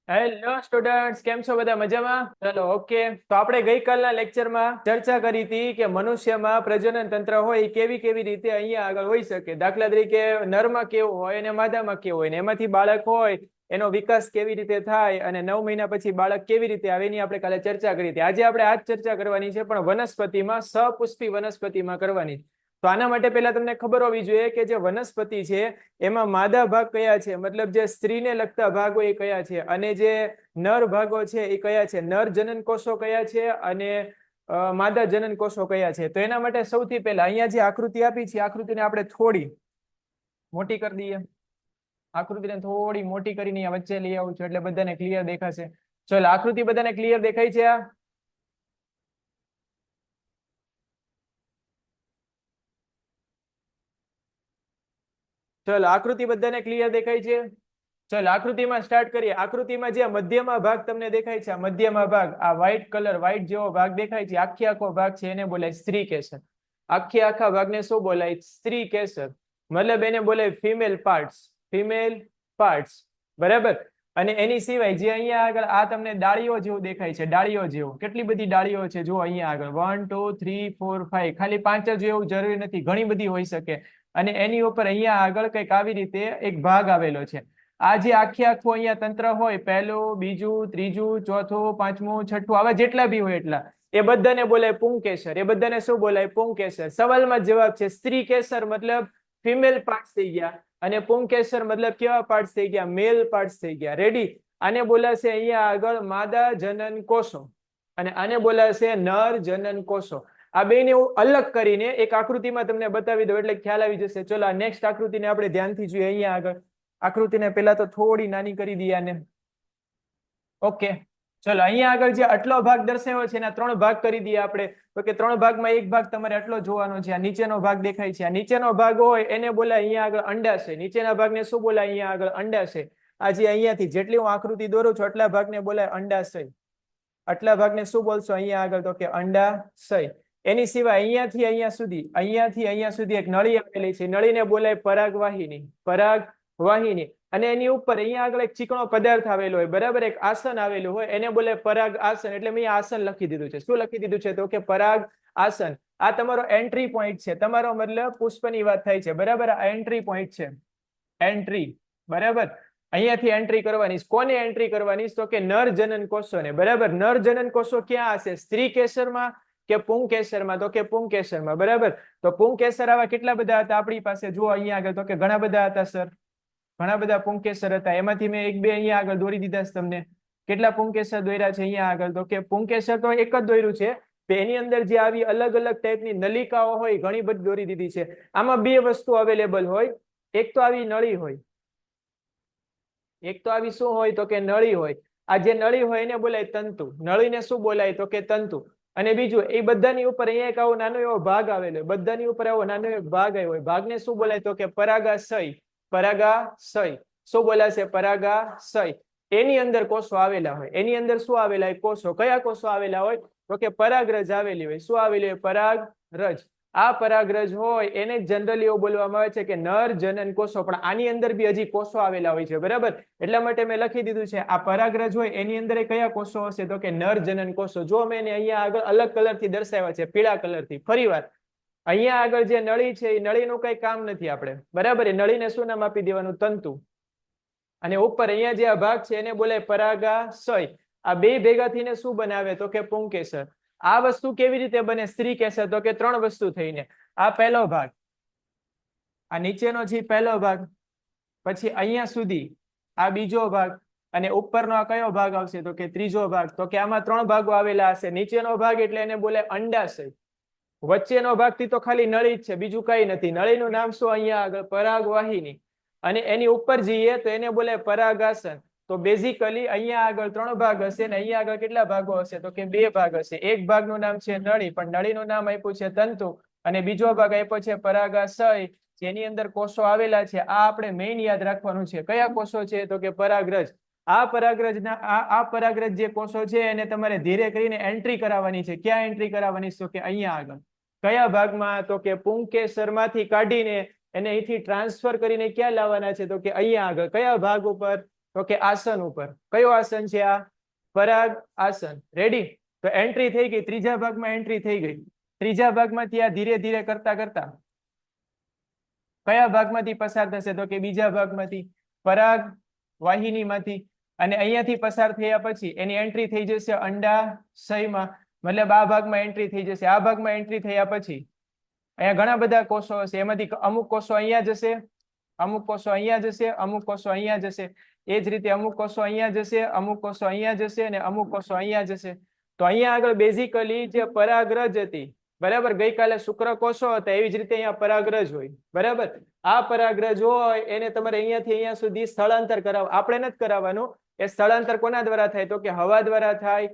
Hello students, કેમ છો બધા? મજામાં? ચલો ઓકે. તો આપણે ગઈકાલના લેક્ચરમાં ચર્ચા કરી હતી કે મનુષ્યમાં પ્રજનન તંત્ર હોય એ કેવી કેવી રીતે અહીંયા આગળ હોઈ શકે. દાખલા તરીકે નરમાં કેવું હોય અને માદામાં કેવું હોય, ને એમાંથી બાળક હોય એનો વિકાસ કેવી રીતે થાય અને 9 મહિના પછી બાળક કેવી રીતે આવે એની આપણે કાલે ચર્ચા કરી હતી. આજે આપણે આ જ ચર્ચા કરવાની છે, પણ વનસ્પતિમાં, સપુષ્પી વનસ્પતિમાં કરવાની. તો આના માટે પહેલા તમને ખબર હોવી જોઈએ કે જે વનસ્પતિ છે એમાં માદા ભાગ કયા છે, મતલબ જે સ્ત્રીને લગતા ભાગો એ કયા છે, અને જે નર ભાગો છે એ કયા છે, નર જનન કોષો કયા છે અને માદા જનન કોષો કયા છે. તો એના માટે સૌથી પહેલા અહીંયા જે આકૃતિ આપી છે, આકૃતિને આપણે થોડી મોટી કરી દઈએ. આકૃતિને થોડી મોટી કરીને વચ્ચે લઈ આવું છું એટલે બધાને ક્લિયર દેખાશે. ચલો, આકૃતિ બધાને ક્લિયર દેખાય છે? આ ચલો, આકૃતિ બધાને ક્લિયર દેખાય છે? ચલો, આકૃતિમાં સ્ટાર્ટ કરીએ. આકૃતિમાં જે મધ્યમાં ભાગ તમને દેખાય છે, આ મધ્યમાં ભાગ, આ વ્હાઈટ કલર, વ્હાઈટ જેવો ભાગ દેખાય છે, આખી આખો ભાગ છે એને બોલાય સ્ત્રી કેસર. આખી આખા ભાગને શું બોલાય? સ્ત્રી કેસર. મતલબ એને બોલાય ફિમેલ પાર્ટ્સ. ફિમેલ પાર્ટ્સ, બરાબર. અને એની સિવાય જે અહીંયા આગળ આ તમને ડાળીઓ જેવું દેખાય છે, ડાળીઓ જેવું, કેટલી બધી ડાળીઓ છે જો અહીંયા આગળ 1 2 3 4 5, ખાલી 5 જ એવું જરૂરી નથી, ઘણી બધી હોઈ શકે. અને એની ઉપર અહીંયા આગળ કંઈક આવી રીતે એક ભાગ આવેલો છે. આ જે આખે આખું અહીંયા તંત્ર હોય, પહેલું, બીજું, ત્રીજું, ચોથું, પાંચમું, છઠ્ઠું, આવા જેટલા બી હોય એટલા, એ બધાને બોલાય પુંકેસર. એ બધાને શું બોલાય? પુંકેસર. સવાલમાં જવાબ છે સ્ત્રી કેસર મતલબ ફિમેલ પાર્ટ્સ થઈ ગયા, અને પુંકેસર મતલબ કેવા પાર્ટ્સ થઈ ગયા? મેલ પાર્ટ્સ થઈ ગયા. રેડી? આને બોલાશે અહીંયા આગળ માદા જનન કોષો, અને આને બોલાશે નર જનન કોષો. આ બેને હું અલગ કરીને એક આકૃતિમાં તમને બતાવી દઉં એટલે ખ્યાલ આવી જશે. ચલો, આ નેક્સ્ટ આકૃતિને આપણે ધ્યાનથી જોઈએ. અહીંયા આગળ આકૃતિને પહેલા તો થોડી નાની કરી દઈએ આને. ઓકે, ચલો, અહીંયા આગળ જે આટલો ભાગ દર્શાવ્યો છે એના 3 ભાગ કરી દઈએ આપણે. તો કે 3 ભાગમાં એક ભાગ તમારે આટલો જોવાનો છે. આ નીચેનો ભાગ દેખાય છે, આ નીચેનો ભાગ હોય એને બોલાય અહીંયા આગળ અંડાશય. નીચેના ભાગને શું બોલાય? અહીંયા આગળ અંડાશય. આ જે અહીંયાથી જેટલી હું આકૃતિ દોરું છું આટલા ભાગને બોલાય અંડાશય. આટલા ભાગને શું બોલશો અહીંયા આગળ? તો કે અંડાશય. એની સિવાય અહીંયાથી અહીંયા સુધી એક નળી આવેલી છે, નળીને બોલાય પરાગવાહિની. પરાગવાહિની. અને એની ઉપર અહીંયા આગળ એક ચીકણો પદાર્થ આવેલો હોય, બરાબર, એક આસન આવેલું હોય, એને બોલે પરાગ આસન. એટલે મેં આસન લખી દીધું છે. શું લખી દીધું છે? તો કે પરાગ આસન. આ તમારો એન્ટ્રી પોઈન્ટ છે. તમારો મતલબ પુષ્પની વાત થાય છે, બરાબર. આ એન્ટ્રી પોઈન્ટ છે, એન્ટ્રી, બરાબર. અહીંયાથી એન્ટ્રી કરવાની. કોને એન્ટ્રી કરવાની? તો કે નર જનન કોષોને, બરાબર. નર જનન કોષો ક્યાં હશે? સ્ત્રી કેસરમાં કે પુંકેસરમાં? તો કે પુંકેસરમાં, બરાબર. તો પુંકેસર આવા કેટલા બધા હતા આપણી પાસે? જુઓ અહીંયા આગળ. તો કે ઘણા બધા હતા સર, ઘણા બધા પુંકેસર હતા. એમાંથી મેં એક બે અહીંયા આગળ દોરી દીધા છે તમને. કેટલા પુંકેસર દોર્યા છે અહીંયા આગળ? તો કે પુંકેસર તો એક જ દોર્યું છે. એની અંદર જે આવી અલગ અલગ ટાઈપની નલિકાઓ હોય ઘણી બધી દોરી દીધી છે. આમાં બે વસ્તુ અવેલેબલ હોય. એક તો આવી નળી હોય, એક તો આવી શું હોય? તો કે નળી હોય. આ જે નળી હોય એને બોલાય તંતુ. નળીને શું બોલાય? તો કે તંતુ. અને બીજું, એ બધાની ઉપર અહીંયા એક આવો નાનો એવો ભાગ આવેલો હોય, બધાની ઉપર આવો નાનો એવો ભાગ આવ્યો હોય. ભાગને શું બોલાય? તો કે પરાગાશય. પરાગાશય. શું બોલાશે? પરાગાશય. એની અંદર કોષો આવેલા હોય. એની અંદર શું આવેલા હોય? કોષો. કયા કોષો આવેલા હોય? તો કે પરાગરજ આવેલી હોય. શું આવેલી હોય? પરાગરજ. આ પરાગરજ હોય એને જનરલી એવું બોલવામાં આવે છે કે નર જનન કોષો. પણ આની અંદર બી હજી કોષો આવેલા હોય છે, બરાબર. એટલા માટે મેં લખી દીધું છે આ પરાગરજ હોય એની અંદર કયા કોષો હશે? તો કે નર જનન કોષો. જો મેં એને અહીંયા આગળ અલગ કલરથી દર્શાવ્યા છે, પીળા કલરથી. ફરી વાર, અહીંયા આગળ જે નળી છે એ નળીનું કઈ કામ નથી આપણે, બરાબર. એ નળીને શું નામ આપી દેવાનું? તંતુ. અને ઉપર અહીંયા જે આ ભાગ છે એને બોલાય પરાગાશય. આ બે ભેગા થઈને શું બનાવે? તો કે પુંકેસર. આ વસ્તુ કેવી રીતે બને સ્ત્રી કેસર? તો કે 3 વસ્તુ થઈને. આ પહેલો ભાગ, આ નીચેનો છે પહેલો ભાગ, પછી અહીંયા સુધી આ બીજો ભાગ, અને ઉપરનો આ કયો ભાગ આવશે? તો કે ત્રીજો ભાગ. તો કે આમાં 3 ભાગો આવેલા હશે. નીચેનો ભાગ એટલે એને બોલે અંડાશય. વચ્ચેનો ભાગ થી તો ખાલી નળી જ છે, બીજું કઈ નથી. નળીનું નામ શું? અહીંયા આગળ પરાગવાહિની. અને એની ઉપર જઈએ તો એને બોલે પરાગાસન. તો બેઝિકલી અહીંયા આગળ 3 ભાગ હશે, ને અહીંયા આગળ કેટલા ભાગો હશે? તો કે 2 ભાગ હશે. એક ભાગનું નામ છે નળી, પણ નળીનું નામ આપ્યું છે તંતુ, અને બીજો ભાગ આપ્યો છે પરાગાશય, જેની અંદર કોષો આવેલા છે. આ આપણે મેઇન યાદ રાખવાનું છે. કયા કોષો છે? તો કે પરાગરજ. આ પરાગરજના આ પરાગરજ જે કોષો છે એને તમારે ધીરે કરીને એન્ટ્રી કરાવવાની છે. ક્યાં એન્ટ્રી કરાવવાની? તો કે અહીંયા આગળ. કયા ભાગમાં? તો કે પુંકેસરમાંથી કાઢીને એને અહીંથી ટ્રાન્સફર કરીને ક્યાં લાવવાના છે? તો કે અહીંયા આગળ. કયા ભાગ ઉપર? તો કે આસન ઉપર. કયો આસન છે આ? પરાગ આસન. રેડી? તો એન્ટ્રી થઈ ગઈ, ત્રીજા ભાગમાં એન્ટ્રી થઈ ગઈ. ત્રીજા ભાગમાંથી આ ધીરે ધીરે કરતા કરતા કયા ભાગમાંથી પસાર થશે? તો કે બીજા ભાગમાંથી, પરાગ વાહિનીમાંથી. અને અહીંયાથી પસાર થયા પછી એની એન્ટ્રી થઈ જશે અંડાશયમાં, મતલબ આ ભાગમાં એન્ટ્રી થઈ જશે. આ ભાગમાં એન્ટ્રી થયા પછી અહીંયા ઘણા બધા કોષો હશે, એમાંથી અમુક કોષો અહીંયા જશે, અમુક કોષો અહીંયા જશે, અમુક કોષો અહીંયા જશે. એ જ રીતે અમુક કોષો અહીંયા જશે, અમુક કોષો અહીંયા જશે અને અમુક કોષો અહીંયા જશે. તો અહીંયા આગળ બેઝિકલી જે પરાગરજ હતી, બરાબર, ગઈકાલે શુક્રકોષો હતા, એવી જ રીતે અહીંયા પરાગરજ હોય. બરાબર, આ પરાગરજ હોય એને તમારે અહીંયાથી અહીંયા સુધી સ્થળાંતર કરાવ. આપણે નથી કરાવવાનું. એ સ્થળાંતર કોના દ્વારા થાય? તો કે હવા દ્વારા થાય,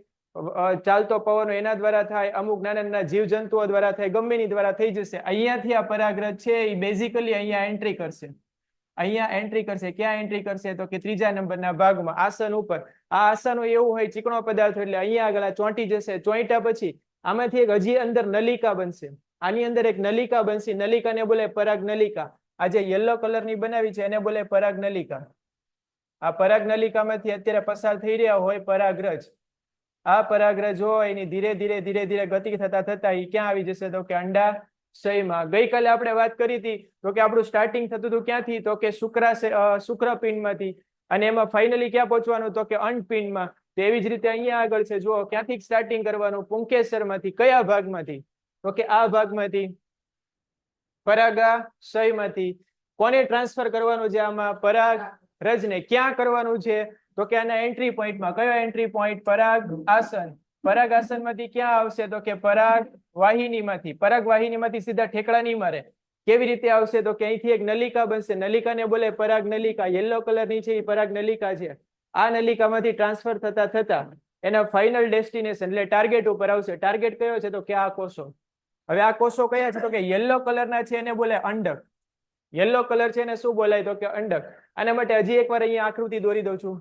ચાલતો પવનો એના દ્વારા થાય, અમુક નાના નાના જીવજંતુઓ દ્વારા થાય, ગમે એની દ્વારા થઈ જશે. અહીંયાથી આ પરાગરજ છે એ બેઝિકલી અહીંયા એન્ટ્રી કરશે. અહીંયા એન્ટ્રી કરશે. ક્યાં એન્ટ્રી કરશે? તો કે ત્રીજા નંબરના ભાગમાં, આસન ઉપર. આ આસનો એવું હોય ચીકણો પદાર્થ, એટલે અહીંયા આગળ આ ચોંટી જશે. ચોંટ્યા પછી આમાંથી એક હજી અંદર નલિકા બનશે. આની અંદર એક નલિકા બનશે. નલિકાને બોલે પરાગ નલિકા. આ જે યલો કલરની બનાવી છે એને બોલે પરાગ નલિકા. આ પરાગ નલિકામાંથી અત્યારે પસાર થઈ રહ્યા હોય પરાગરજ. આ પરાગરજ હોય એની ધીરે ધીરે ધીરે ધીરે ગતિ થતા થતા એ ક્યાં આવી જશે? તો કે અંડાશયમાં. ગઈકાલે આપણે વાત કરી હતી તો કે આપણું સ્ટાર્ટિંગ થતું હતું ક્યાંથી? તો કે શુક્રપિંડમાંથી. અને એમાં ફાઇનલી ક્યાં પહોંચવાનું? તો કે અંડપિંડમાં. તો એવી જ રીતે અહીંયા આગળ છે, જુઓ ક્યાંથી સ્ટાર્ટિંગ કરવાનું? પુંકેસરમાંથી. કયા ભાગમાંથી? તો કે આ ભાગમાંથી, પરાગાશયમાંથી. કોને ટ્રાન્સફર કરવાનું છે આમાં? પરાગરજને. ક્યાં કરવાનું છે? તો કે આના એન્ટ્રી પોઈન્ટમાં. કયો એન્ટ્રી પોઈન્ટ? પરાગ આસન. પરાગ આસનમાંથી ક્યાં આવશે? તો કે પરાગ વાહિનીમાંથી. પરાગ વાહિનીમાંથી સીધા ઠેકડા નહીં મારે. કેવી રીતે આવશે? તો કે અહીંથી એક નલિકા બનશે. નલિકાને બોલે પરાગ નલિકા. યલો કલરની છે એ પરાગ નલિકા છે. આ નલિકામાંથી ટ્રાન્સફર થતા થતા એના ફાઇનલ ડેસ્ટિનેશન એટલે ટાર્ગેટ ઉપર આવશે. ટાર્ગેટ કયો છે? તો કે આ કોષો. હવે આ કોષો કયા છે? તો કે યલો કલરના છે એને બોલે અંડક. યલો કલર છે એને શું બોલાય? તો કે અંડક. આના માટે હજી એકવાર અહીંયા આકૃતિ દોરી દઉં છું.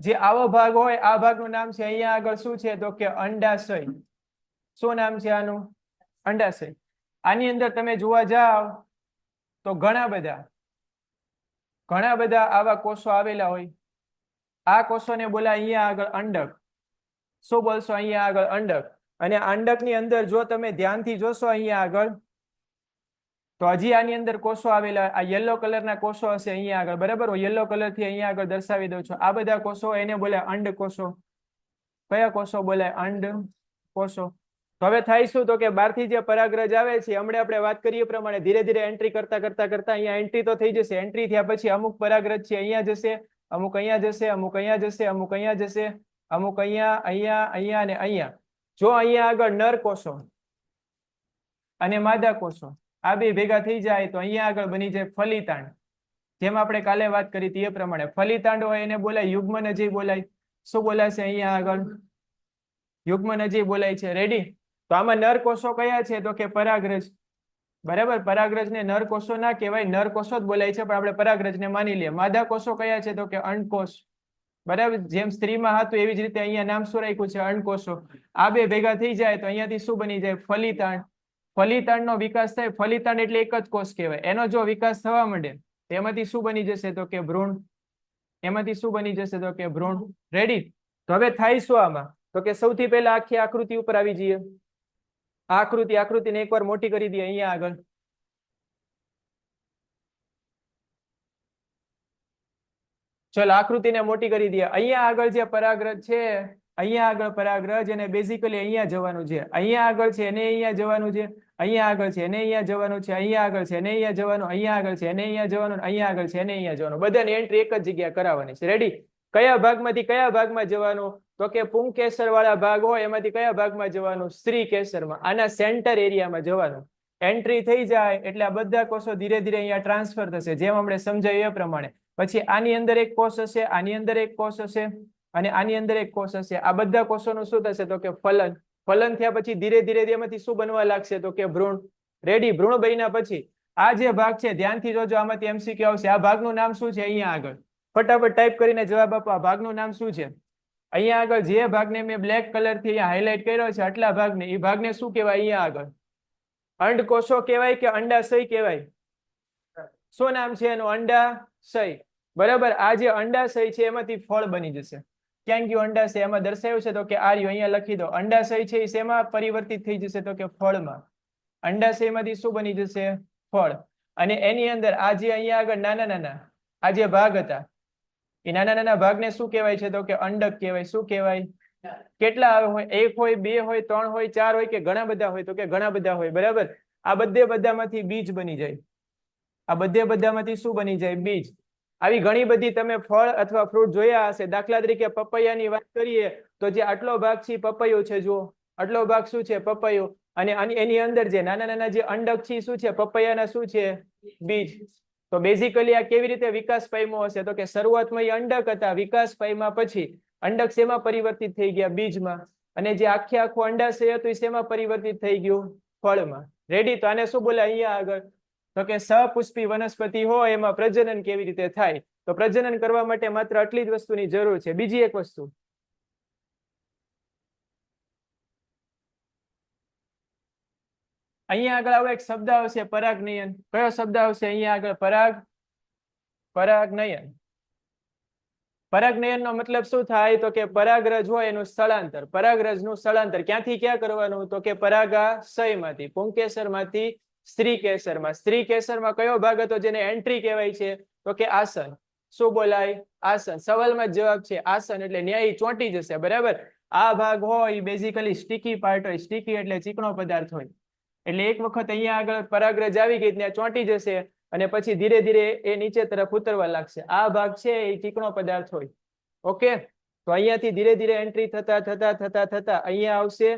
જે આવો ભાગ હોય આ ભાગનું નામ છે અહીંયા આગળ શું છે? તો કે અંડાશય. શું નામ છે આનું? અંડાશય. આની અંદર તમે જોવા જાઓ તો ઘણા બધા આવા કોષો આવેલા હોય. આ કોષોને બોલાય અહીંયા આગળ અંડક. શું બોલશો? અહીંયા આગળ અંડક. અને અંડકની અંદર જો તમે ધ્યાનથી જોશો અહીંયા આગળ તો હજી આની અંદર કોષો આવેલા. આ યલો કલરના કોષો હશે અહીંયા આગળ, બરાબર? યલો કલરથી અહીંયા આગળ દર્શાવી દઉં છું. આ બધા કોષો એને બોલાય અંડકોષો. કયા કોષો બોલાય? અંડકોષો. તો હવે થાય શું? તો કે બહારથી જે પરાગરજ આવે છે, હમણાં આપણે વાત કરીએ પ્રમાણે ધીરે ધીરે એન્ટ્રી કરતા અહીંયા એન્ટ્રી તો થઈ જશે. એન્ટ્રી થયા પછી અમુક પરાગરજ છે અહીંયા જશે, અમુક અહીંયા જશે, અમુક અહીંયા જશે, અમુક અહીંયા જશે, અમુક અહીંયા, અહીંયા, અહીંયા અને અહીંયા. જો અહીંયા આગળ નર કોષો અને માદા કોષો આ બે ભેગા થઈ જાય તો અહીંયા આગળ બની જાય ફલિતાંડ. જેમ આપણે કાલે વાત કરી હતી એ પ્રમાણે ફલિતાંડ હોય એને બોલાય યુગ્મનજી બોલાય. શું બોલાશે અહીંયા આગળ? યુગ્મનજી બોલાય છે. રેડી? તો આમાં નર કોષો કયા છે? તો કે પરાગરજ. બરાબર, પરાગરજને નર કોષો ના કહેવાય, નર કોષો જ બોલાય છે, પણ આપણે પરાગરજને માની લઈએ. માદા કોષો કયા છે? તો કે અંડકોષ. બરાબર, જેમ સ્ત્રીમાં હતું એવી જ રીતે અહીંયા નામ શું રાખ્યું છે? અંડકોષો. આ બે ભેગા થઈ જાય તો અહીંયાથી શું બની જાય? ફલિતાંડ. ફલિતાંડનો વિકાસ થાય. ફલિતાંડ એટલે એક જ કોષ કહેવાય. એનો જો વિકાસ થવા માંડે એમાંથી શું બની જશે? તો કે ભ્રૂણ. એમાંથી શું બની જશે? તો કે ભ્રૂણ. રેડી? તો હવે થાય શું આમાં? તો કે સૌથી પહેલા આખી આકૃતિ ઉપર આવી જઈએ. આકૃતિને એકવાર મોટી કરી દઈએ અહીંયા આગળ. ચલો આકૃતિને મોટી કરી દઈએ. અહીંયા આગળ જે પરાગરજ છે, અહીંયા આગળ પરાગરજ એને બેઝિકલી અહીંયા જવાનું છે. અહીંયા આગળ છે એને અહીંયા જવાનું છે. અહીંયા આગળ છે એને અહીંયા જવાનું છે. અહીંયા આગળ છે એને અહીંયા જવાનું. અહીંયા આગળ છે એને અહીંયા જવાનું. અહીંયા આગળ છે એને અહીંયા જવાનું. બધાની એન્ટ્રી એક જ જગ્યાએ કરાવવાની છે. રેડી? કયા ભાગમાંથી કયા ભાગમાં જવાનું? તો કે પુંકેસર વાળા ભાગ હોય એમાંથી કયા ભાગમાં જવાનું? સ્ત્રી કેસરમાં. આના સેન્ટર એરિયામાં જવાનું. એન્ટ્રી થઈ જાય એટલે આ બધા કોષો ધીરે ધીરે અહીંયા ટ્રાન્સફર થશે, જેમ આપણે સમજાયું એ પ્રમાણે. પછી આની અંદર એક કોષ હશે, આની અંદર એક કોષ હશે અને આની અંદર એક કોષ હશે. આ બધા કોષોનું શું થશે? તો કે ફલન. ફલન થયા પછી ધીરે ધીરે એમાંથી શું બનવા લાગશે? તો કે ભ્રૂણ. રેડી? ભ્રૂણ બન્યા પછી આ જે ભાગ છે ધ્યાનથી જોજો, આમાંથી એમસીક્યુ આવશે. આ ભાગનું નામ શું છે? અહીંયા આગળ ફટાફટ ટાઈપ કરીને જવાબ આપો. આ ભાગનું નામ શું છે? અહીંયા આગળ જે ભાગને મેં બ્લેક કલરથી અહીંયા હાઇલાઇટ કર્યો છે આટલા ભાગને, એ ભાગને શું કહેવાય? અહીંયા આગળ અંડકોષો કહેવાય કે અંડાશય કહેવાય? શું નામ છે એનું? અંડાશય. બરાબર. આ જે અંડાશય છે એમાંથી ફળ બની જશે. ક્યાં ગયું અંડાશય? એમાં દર્શાવ્યું છે તો કે આ રહ્યું, અહીંયા લખી દો. અંડાશય છે એ શેમાં પરિવર્તિત થઈ જશે તો કે ફળમાં. અંડાશયમાંથી શું બની જશે? ફળ. અને એની અંદર આ જે અહીંયા આગળ નાના નાના આ જે ભાગ હતા એ નાના નાના ભાગને શું કહેવાય છે તો કે અંડક કહેવાય. શું કહેવાય? કેટલા હોય? 1 હોય, 2 હોય, 3 હોય, 4 હોય કે ઘણા બધા હોય તો કે ઘણા બધા હોય. બરાબર. આ બધે બધામાંથી બીજ બની જાય. આ બધે બધામાંથી શું બની જાય? બીજ. આવી ઘણી બધી તમે ફળ અથવા ફ્રૂટ જોયા હશે. દાખલા તરીકે પપૈયાની વાત કરીએ તો જે આટલો ભાગ છે પપૈયું છે. જુઓ, આટલો ભાગ શું છે? પપૈયું. અને એની અંદર જે નાના નાના જે અંડક છે શું છે? પપૈયાના શું છે? બીજ. તો બેઝિકલી આ કેવી રીતે વિકાસ પામ્યો હશે તો કે શરૂઆતમાં એ અંડક હતા, વિકાસ પામ્યા પછી અંડક શેમાં પરિવર્તિત થઈ ગયા? બીજમાં. અને જે આખે આખું અંડાશય હતું એ શેમાં પરિવર્તિત થઈ ગયું? ફળમાં. રેડી? તો આને શું બોલે અહીંયા આગળ તો કે સપુષ્પી વનસ્પતિ હોય એમાં પ્રજનન કેવી રીતે થાય? તો પ્રજનન કરવા માટે માત્ર આટલી જ વસ્તુની જરૂર છે. બીજી એક વસ્તુ અહીંયા આગળ આવો એક શબ્દ આવશે, પરાગનયન. કયો શબ્દ આવશે અહીંયા આગળ? પરાગનયન. પરાગનયન નો મતલબ શું થાય તો કે પરાગરજ હોય એનું સ્થળાંતર. પરાગરજ નું સ્થળાંતર ક્યાંથી ક્યાં કરવાનું તો કે પરાગાશયમાંથી પુંકેસરમાંથી સ્ત્રી કેસરમાં. સ્ત્રી કેસરમાં કયો ભાગ હતો જેને એન્ટ્રી કહેવાય છે તો કે આસન. શું બોલાય? આસન. સવાલમાં જવાબ છે આસન. એટલે ન્યાય ચોંટી જશે. બરાબર. આ ભાગ હોય બેઝિકલી સ્ટીકી પાર્ટ હોય. સ્ટીકી એટલે ચીકણો પદાર્થ હોય. એટલે એક વખત અહીંયા આગળ પરાગરજ આવી ગઈ ત્યાં ચોંટી જશે અને પછી ધીરે ધીરે એ નીચે તરફ ઉતરવા લાગશે. આ ભાગ છે એ ચીકણો પદાર્થ હોય. ઓકે. તો અહીંયાથી ધીરે ધીરે એન્ટ્રી થતા થતા થતા થતા અહીંયા આવશે.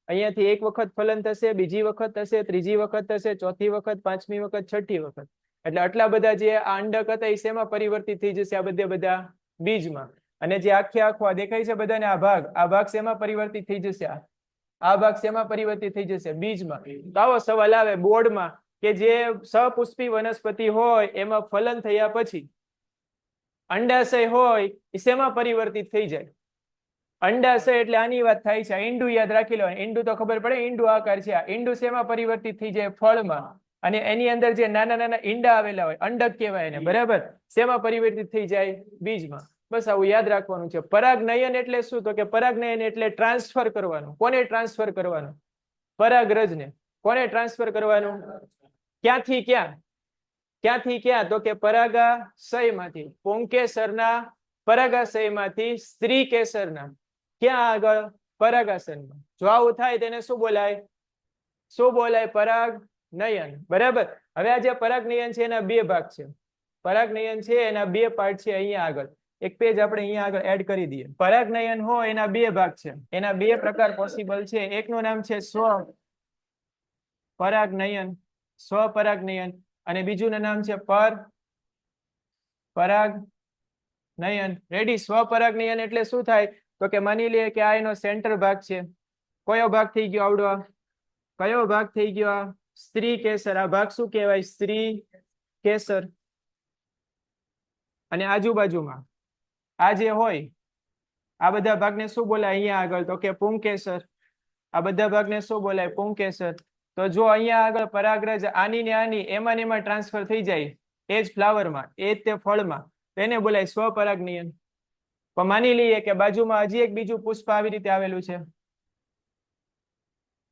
અહીંયાથી એક વખત ફલન થશે, બીજી વખત થશે, ત્રીજી વખત થશે, ચોથી વખત, પાંચમી વખત, છઠ્ઠી વખત. એટલે આટલા બધા જે આ અંડક હતા એ શેમાં પરિવર્તિત થઈ જશે? આ બધા બીજમાં. અને જે આખે આખો આ દેખાય છે બધાને આ ભાગ શેમાં પરિવર્તિત થઈ જશે? આ ભાગ શેમાં પરિવર્તિત થઈ જશે? બીજમાં. તો આવો સવાલ આવે બોર્ડમાં કે જે સપુષ્પી વનસ્પતિ હોય એમાં ફલન થયા પછી અંડાશય હોય એ શેમાં પરિવર્તિત થઈ જાય? અંડાશય એટલે આની વાત થાય છે. ઈંડુ યાદ રાખી લો. ઈંડુ તો ખબર પડે, ઈંડુ આકાર છે. આ ઈંડુ શેમાં પરિવર્તિત થઈ જાય? ફળમાં. અને એની અંદર જે નાના નાના ઈંડા આવેલા હોય અંડક કહેવાય એને. બરાબર. શેમાં પરિવર્તિત થઈ જાય? બીજમાં. બસ આવું યાદ રાખવાનું છે. પરાગનયન એટલે શું તો કે પરાગનયન એટલે ટ્રાન્સફર કરવાનું. કોને ટ્રાન્સફર કરવાનું? પરાગરજને. કોને ટ્રાન્સફર કરવાનું? ક્યાંથી ક્યાં? ક્યાંથી ક્યાં તો કે પરાગાશયમાંથી પુંકેસરના પરાગાશયમાંથી સ્ત્રી કેસરના ક્યાં આગળ? પરાગાશયમાં. જો આવું થાય તેને શું બોલાય? શું બોલાય? પરાગનયન. બરાબર. હવે આ જે પરાગનયન છે એના બે ભાગ છે. પરાગનયન છે એના બે પાર્ટ છે. અહીંયા આગળ એક પેજ આપણે અહીંયા આગળ એડ કરી દઈએ. પરાગનયન હોય એના બે ભાગ છે. એના બે પ્રકાર પોસિબલ છે. એકનું નામ છે સ્વ પરાગનયન, સ્વપરાગનયન, અને બીજું નામ છે પરાગનયન. રેડી? સ્વપરાગનયન એટલે શું થાય તો કે માની લઈએ કે આ એનો સેન્ટર ભાગ છે. કયો ભાગ થઈ ગયો આવડો? કયો ભાગ થઈ ગયો? સ્ત્રી કેસર. આ ભાગ શું કહેવાય? સ્ત્રી કેસર. અને આજુબાજુમાં આ જે હોય આ બધા ભાગને શું બોલાય અહીંયા આગળ તો કે પુંકેસર. આ બધા ભાગને શું બોલાય? પુંકેસર. તો જો અહીંયા આગળ પરાગરજ આની ને આની એમાં ને એમાં ટ્રાન્સફર થઈ જાય એ જ ફ્લાવરમાં, એ જ તે ફળમાં, તેને બોલાય સ્વપરાગનયન. પણ માની લઈએ કે બાજુમાં હજી એક બીજું પુષ્પ આવી રીતે આવેલું છે.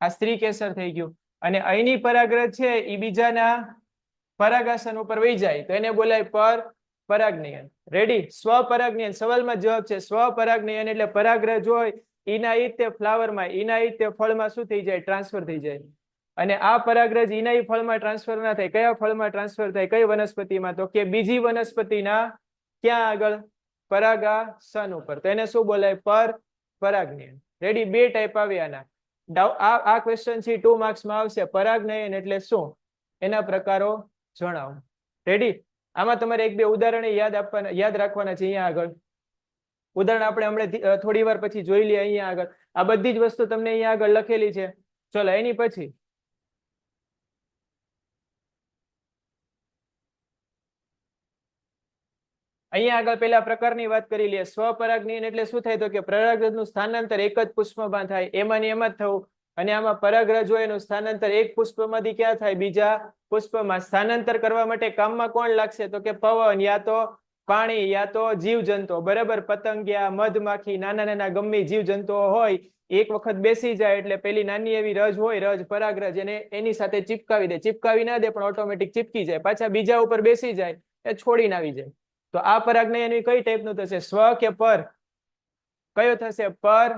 આ સ્ત્રી કેસર થઈ ગયું. અને અહીંની પરાગરજ છે એ બીજાના પરાગાસન ઉપર વહી જાય તો એને બોલાય પરાગનયન. રેડી? સ્વપરાગનયન. સવાલમાં જવાબ છે સ્વપરાગનયન એટલે પરાગરજ હોય એના ઈ તે ફ્લાવરમાં, એના ઈ તે ફળમાં શું થઈ જાય? ટ્રાન્સફર થઈ જાય. અને આ પરાગરજ એના ઈ ફળમાં ટ્રાન્સફર ના થાય. કયા ફળમાં ટ્રાન્સફર થાય? કઈ વનસ્પતિમાં? તો કે બીજી વનસ્પતિના ક્યાં આગળ? પરાગાસન ઉપર. તો એને શું બોલાય? પરાગનયન. રેડી? બે ટાઈપ આવે આના. આ ક્વેશ્ચન છે 2 માર્ક્સમાં આવશે. પરાગનયન એટલે શું? એના પ્રકારો જણાવો. રેડી? આમાં તમારે એક બે ઉદાહરણ યાદ રાખવાના છે. અહીંયા આગળ ઉદાહરણ આપણે હમણાં થોડી વાર પછી જોઈ લઈએ. અહીંયા આગળ આ બધી જ વસ્તુ તમને અહીંયા આગળ લખેલી છે. ચલો એની પછી અહીંયા આગળ પેલા પ્રકારની વાત કરી લઈએ. સ્વપરાગનયન એટલે શું થાય તો કે પરાગરજનું સ્થાનાંતર એક જ પુષ્પમાં થાય, એમાં ને એમાં જ થવું. અને આમાં પરાગરજ હોય એનું સ્થાનાંતર એક પુષ્પમાંથી ક્યાં થાય? બીજા પુષ્પમાં. સ્થાનાંતર કરવા માટે કામમાં કોણ લાગશે તો કે પવન યા તો પાણી, યા તો જીવજંતુઓ, બરાબર. પતંગિયા, મધમાખી, નાના નાના ગમે જીવજંતુઓ હોય, એક વખત બેસી જાય એટલે પેલી નાની એવી રજ હોય, રજ, પરાગરજ, એને એની સાથે ચીપકાવી દે. ચીપકાવી ના દે પણ ઓટોમેટિક ચીપકી જાય. પાછા બીજા ઉપર બેસી જાય એ છોડીને આવી જાય. તો આ પરાગનયન એની કઈ ટાઈપનું થશે? સ્વ કે પર? કયો થશે? પર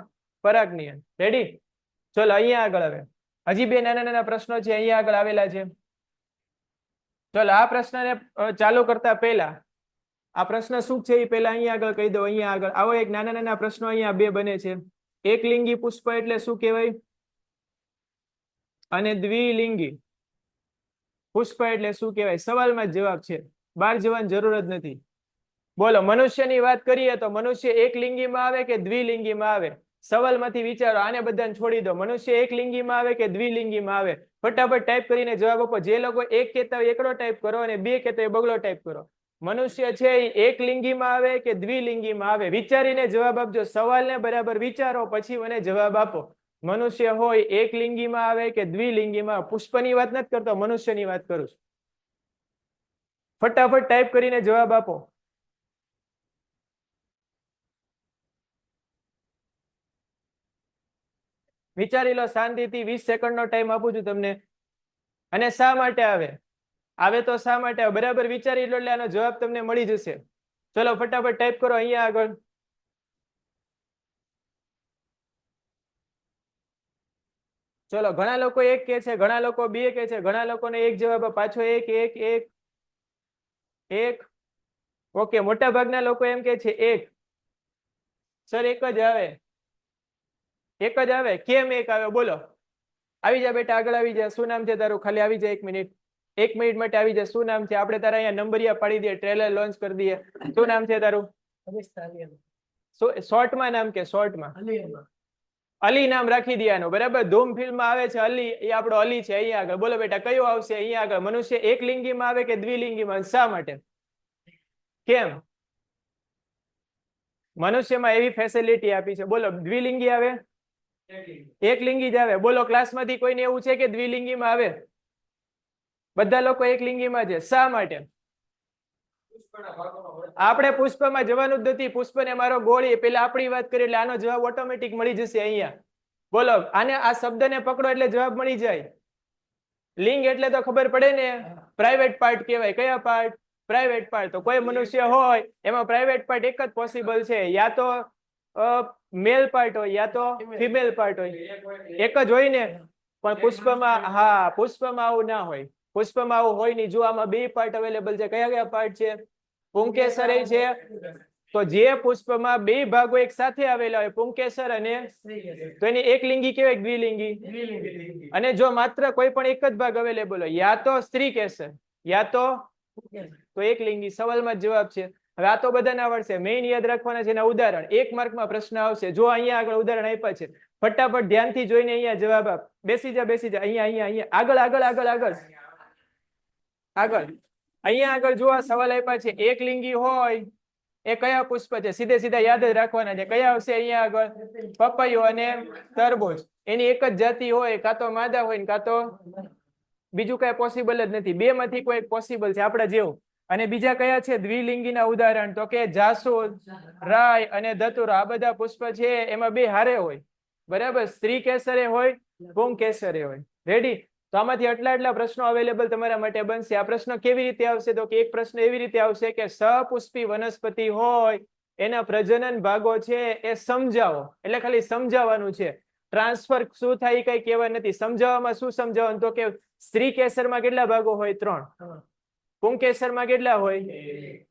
પરાગનયન. રેડી? ચલો અહીંયા આગળ હવે હજી બે નાના નાના પ્રશ્નો છે, અહીંયા આગળ આવેલા છે. ચલો આ પ્રશ્નને ચાલુ કરતા પહેલા આ પ્રશ્ન શું છે એ પહેલા અહીંયા આગળ કહી દો. અહીંયા આગળ આવો એક નાના નાના પ્રશ્નો અહીંયા બે બને છે. એકલિંગી પુષ્પ એટલે શું કહેવાય? અને દ્વિલિંગી પુષ્પ એટલે શું કહેવાય? સવાલમાં જ જવાબ છે, બહાર જવાની જરૂર જ નથી. બોલો, મનુષ્યની વાત કરીએ તો મનુષ્ય એકલિંગીમાં આવે કે દ્વિલિંગીમાં આવે? સવાલમાંથી વિચારો, આને બધાને છોડી દો. મનુષ્ય એકલિંગીમાં આવે કે દ્વિલિંગીમાં આવે? ફટાફટ ટાઈપ કરીને જવાબ આપો. જે લોકો એક કહેતા હોય એકડો ટાઈપ કરો અને બે કહેતા હોય બગડો ટાઈપ કરો. મનુષ્ય છે એ એકલિંગીમાં આવે કે દ્વિલિંગીમાં આવે? વિચારીને જવાબ આપજો. સવાલને બરાબર વિચારો પછી મને જવાબ આપો. મનુષ્ય હોય એકલિંગીમાં આવે કે દ્વિલિંગીમાં? પુષ્પની વાત નથી કરતો, મનુષ્યની વાત કરું છું. ફટાફટ ટાઈપ કરીને જવાબ આપો. વિચારી લો શાંતિથી. 20 સેકન્ડનો ટાઈમ આપું છું તમને. અને શા માટે આવે? આવે તો શા માટે આવે? બરાબર વિચારી લો એટલે આનો જવાબ તમને મળી જશે. ચલો ફટાફટ ટાઈપ કરો અહીંયા આગળ. ચલો, ઘણા લોકો એક કે છે, ઘણા લોકો બે કે છે, ઘણા લોકોને એક જવાબ પાછો એક એક એક એક. ઓકે, મોટા ભાગના લોકો એમ કે છે એક. સર એક જ આવે, એક જ આવે. કેમ એક આવે બોલો? આવી જા બેટા, આગળ આવી જા. શું નામ છે તારું? ખાલી આવી જા 1 મિનિટ. 1 મિનિટ માટે આવી જા. શું નામ છે? આપણે તારા અહીંયા નંબરિયા પાડી દઈએ, ટ્રેલર લોન્ચ કરી દઈએ. શું નામ છે તારું? શોર્ટમાં નામ કે? શોર્ટમાં અલી નામ રાખી દેવાનું, બરાબર. ધૂમ ફિલ્મમાં આવે છે અલી, એ આપણો અલી છે. અહીંયા આગળ બોલો બેટા, કયો આવશે અહીંયા આગળ? મનુષ્ય એકલિંગીમાં આવે કે દ્વિલિંગીમાં? શા માટે? કેમ? મનુષ્યમાં એવી ફેસિલિટી આપી છે. બોલો, દ્વિલિંગી આવે? એકલિંગી જ આવે. બોલો, ક્લાસમાંથી કોઈને એવું છે કે દ્વિલિંગીમાં આવે? બધા લોકો એકલિંગીમાં છે. શા માટે? આપણે પુષ્પમાં જવાનું જ નથી. પુષ્પને મારો ગોળી, પેલા આપણી વાત કરી એટલે આનો જવાબ ઓટોમેટિક મળી જશે અહીંયા. બોલો, આને આ શબ્દને પકડો એટલે જવાબ મળી જાય. લિંગ એટલે તો ખબર પડે ને, પ્રાઇવેટ પાર્ટ કહેવાય. કયા પાર્ટ? Private part. તો કોઈ મનુષ્ય હોય એમાં પ્રાઇવેટ પાર્ટ એક જ પોસિબલ છે, યા તો મેલ પાર્ટ હોય યા તો ફિમેલ પાર્ટ હોય. એક જ હોય ને. પણ પુષ્પમાં, હા, પુષ્પમાં આવું ના હોય. પુષ્પમાં આવું હોય નહીં. જો આમાં બે પાર્ટ અવેલેબલ છે. કયા કયા પાર્ટ છે? પુંકેસર છે. તો જે પુષ્પમાં બે ભાગો એક સાથે આવેલા હોય, પુંકેસર અને, તો એની એકલિંગી કહેવાય કે દ્વિલિંગી? અને જો માત્ર કોઈ પણ એક જ ભાગ અવેલેબલ હોય, યા તો સ્ત્રી કેસર યા તો એકલિંગી. સવાલમાં જ જવાબ છે. હવે આ તો બધાને આવડશે. મેઇન યાદ રાખવાના છે એના ઉદાહરણ. 1 માર્કમાં પ્રશ્ન આવશે. જો અહીંયા આગળ ઉદાહરણ આપ્યા છે, ફટાફટ ધ્યાનથી જોઈને અહીંયા જવાબ આપ. બેસી જા, બેસી જા. અહીંયા અહીંયા અહીંયા આગળ આગળ આગળ આગળ આગળ. અહીંયા આગળ જો આ સવાલ આપ્યા છે, એકલિંગી હોય એ કયા પુષ્પ છે? સીધે સીધા યાદ જ રાખવાના છે. કયા આવશે અહીંયા આગળ? પપૈયો અને તરબૂચ. એની એક જ જાતિ હોય, કાં તો માદા હોય કાં તો બીજું કઈ પોસિબલ જ નથી. બે માંથી કોઈ પોસિબલ છે આપણા જેવું. અને બીજા કયા છે દ્વિલિંગીના ઉદાહરણ? તો કે જાસૂદ, રાય અને ધતુરો. આ બધા પુષ્પ છે એમાં બે હારે હોય, બરાબર. સ્ત્રી કેસરે હોય, પુંગ કેસરે હોય. રેડી? તો આમાંથી આટલા પ્રશ્નો અવેલેબલ તમારા માટે બનશે. આ પ્રશ્ન કેવી રીતે આવશે? તો કે એક પ્રશ્ન એવી રીતે આવશે કે સપુષ્પી વનસ્પતિ હોય એના પ્રજનન ભાગો છે એ સમજાવો. એટલે ખાલી સમજાવવાનું છે. ટ્રાન્સફર શું થાય એ કઈ કહેવા નથી. સમજાવવામાં શું સમજાવવાનું? તો કે સ્ત્રી કેસરમાં કેટલા ભાગો હોય? 3. પુંકેસરમાં કેટલા હોય?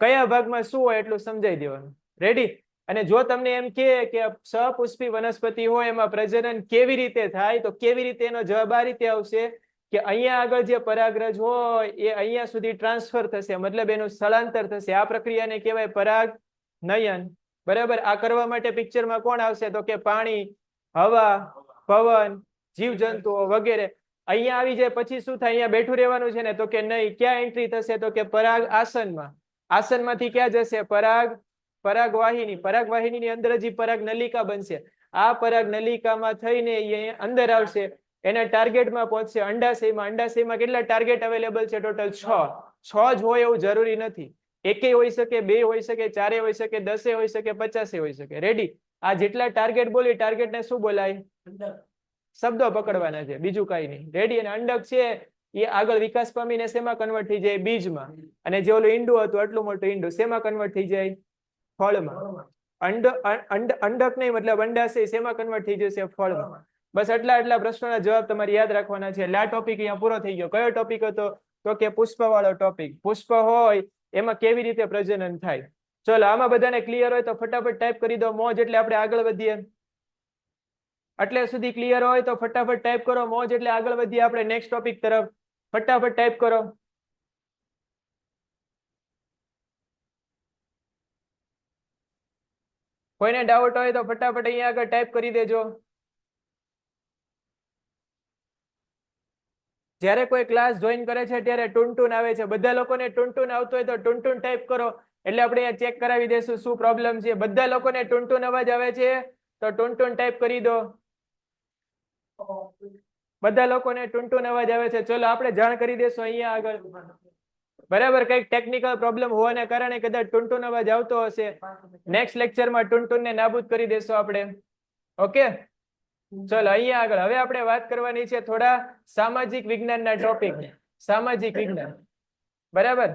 કયા ભાગમાં શું હોય એટલું સમજાવી દેવાનું. રેડી? અને જો તમને એમ કે સપુષ્પી વનસ્પતિ હોય એમાં પ્રજનન કેવી રીતે થાય, તો કેવી રીતે એનો જવાબ આ રીતે આવશે કે અહીંયા આગળ જે પરાગરજ હોય એ અહીંયા સુધી ટ્રાન્સફર થશે, મતલબ એનું સ્થળાંતર થશે. આ પ્રક્રિયાને કહેવાય પરાગનયન. બરાબર? આ કરવા માટે પિક્ચરમાં કોણ આવશે? તો કે પાણી, હવા, પવન, જીવજંતુઓ વગેરે. અહીંયા આવી જાય પછી શું થાય? અહીંયા બેઠું રહેવાનું છે ને? તો કે નહીં. ક્યાં એન્ટ્રી થશે? તો કે પરાગ આસનમાં. આસનમાંથી ક્યાં જશે? પરાગવાહિની. પરાગવાહિની ની અંદર જ પરાગ નલિકા બનશે. આ પરાગ નલિકામાં થઈને એ અંદર આવશે, એને ટાર્ગેટમાં પહોંચશે અંડાશયમાં. અંડાશયમાં કેટલા ટાર્ગેટ અવેલેબલ છે? ટોટલ 6 જ હોય એવું જરૂરી નથી. એકે હોઈ શકે, બે હોઈ શકે, ચારે હોઈ શકે, 10 હોઈ શકે, 50 હોઈ શકે. રેડી? આ જેટલા ટાર્ગેટ બોલી ટાર્ગેટને શું બોલાય? શબ્દો પકડવાના છે, બીજું કઈ નહીં. રેડી? અને અંડક છે એ આગળ વિકાસ પામીને શેમાં કન્વર્ટ થઈ જાય? બીજમાં. અને જે ઓલું ઈંડું હતું આટલું મોટું ઈંડું શેમાં કન્વર્ટ થઈ જાય? ફળમાં. અંડક નહીં, મતલબ અંડાશય શેમાં કન્વર્ટ થઈ જશે? ફળમાં. બસ આટલા પ્રશ્નોના જવાબ તમારે યાદ રાખવાના છે. એટલે આ ટોપિક અહીંયા પૂરો થઈ ગયો. કયો ટોપિક હતો? તો કે પુષ્પ વાળો ટોપિક. પુષ્પ હોય એમાં કેવી રીતે પ્રજનન થાય. ચલો, આમાં બધાને ક્લિયર હોય તો ફટાફટ ટાઈપ કરી દો મોજ, એટલે આપણે આગળ વધીએ. એટલે સુધી ક્લિયર હોય તો ફટાફટ ટાઈપ કરો મોજ, એટલે આગળ વધીએ આપણે નેક્સ્ટ ટોપિક તરફ. ફટાફટ ટાઈપ કરો. કોઈને ડાઉટ હોય તો ફટાફટ અહીંયા આગળ ટાઈપ કરી દેજો. જ્યારે કોઈ ક્લાસ જોઈન કરે છે ત્યારે ટૂન આવે છે. બધા લોકોને ટૂન આવતો હોય તો ટૂન ટાઈપ કરો, એટલે આપણે અહીંયા ચેક કરાવી દઈશું શું પ્રોબ્લેમ છે. બધા લોકોને ટૂન અવાજ આવે છે તો ટૂન ટાઈપ કરી દો. બધા લોકોને ટૂન અવાજ આવે છે. ચલો આપણે જાણ કરી દેશું અહીંયા આગળ. બરાબર, કઈક ટેકનિકલ પ્રોબ્લેમ હોવાને કારણે કદાચ ટૂન અવાજ આવતો હશે. નેક્સ્ટ લેક્ચરમાં ટૂન ને નાબૂદ કરી દેશું આપણે. ઓકે, ચલો અહીંયા આગળ હવે આપણે વાત કરવાની છે થોડા સામાજિક વિજ્ઞાનના ટોપિક. સામાજિક વિજ્ઞાન. બરાબર,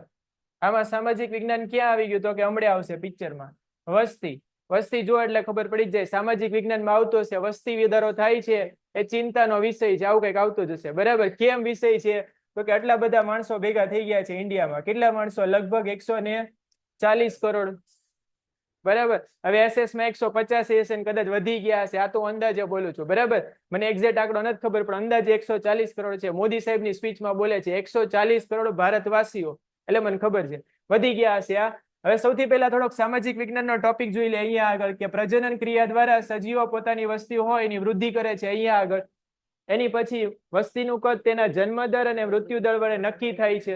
આમાં સામાજિક વિજ્ઞાન ક્યાં આવી ગયું? તો કે હમણાં આવશે પિક્ચરમાં. વસ્તી. વસ્તી જો એટલે ખબર પડી જાય. સામાજિક વિજ્ઞાનમાં આવતો હશે વસ્તી વધારો થાય છે એ ચિંતાનો વિષય છે, આવું કઈક આવતું જ હશે. બરાબર, કેમ વિષય છે? તો કે આટલા બધા માણસો ભેગા થઈ ગયા છે ઇન્ડિયામાં. કેટલા માણસો? લગભગ 140 કરોડ. બરાબર, હવે SS માં 150 હશે, કદાચ વધી ગયા હશે. આ તો અંદાજે બોલું છું. બરાબર, મને એક્ઝેક્ટ આંકડો નથી ખબર, પણ અંદાજે 140 કરોડ છે. મોદી સાહેબની સ્પીચમાં બોલે છે 140 કરોડ ભારતવાસીઓ, એટલે મને ખબર છે વધી ગયા હશે. આ હવે સૌથી પહેલા થોડોક સામાજિક વિજ્ઞાનનો ટોપિક જોઈ લે અહીંયા આગળ, કે પ્રજનન ક્રિયા દ્વારા સજીવો પોતાની વસ્તી હોય એની વૃદ્ધિ કરે છે અહીંયા આગળ. એની પછી વસ્તીનું કદ તેના જન્મદર અને મૃત્યુદર વડે નક્કી થાય છે.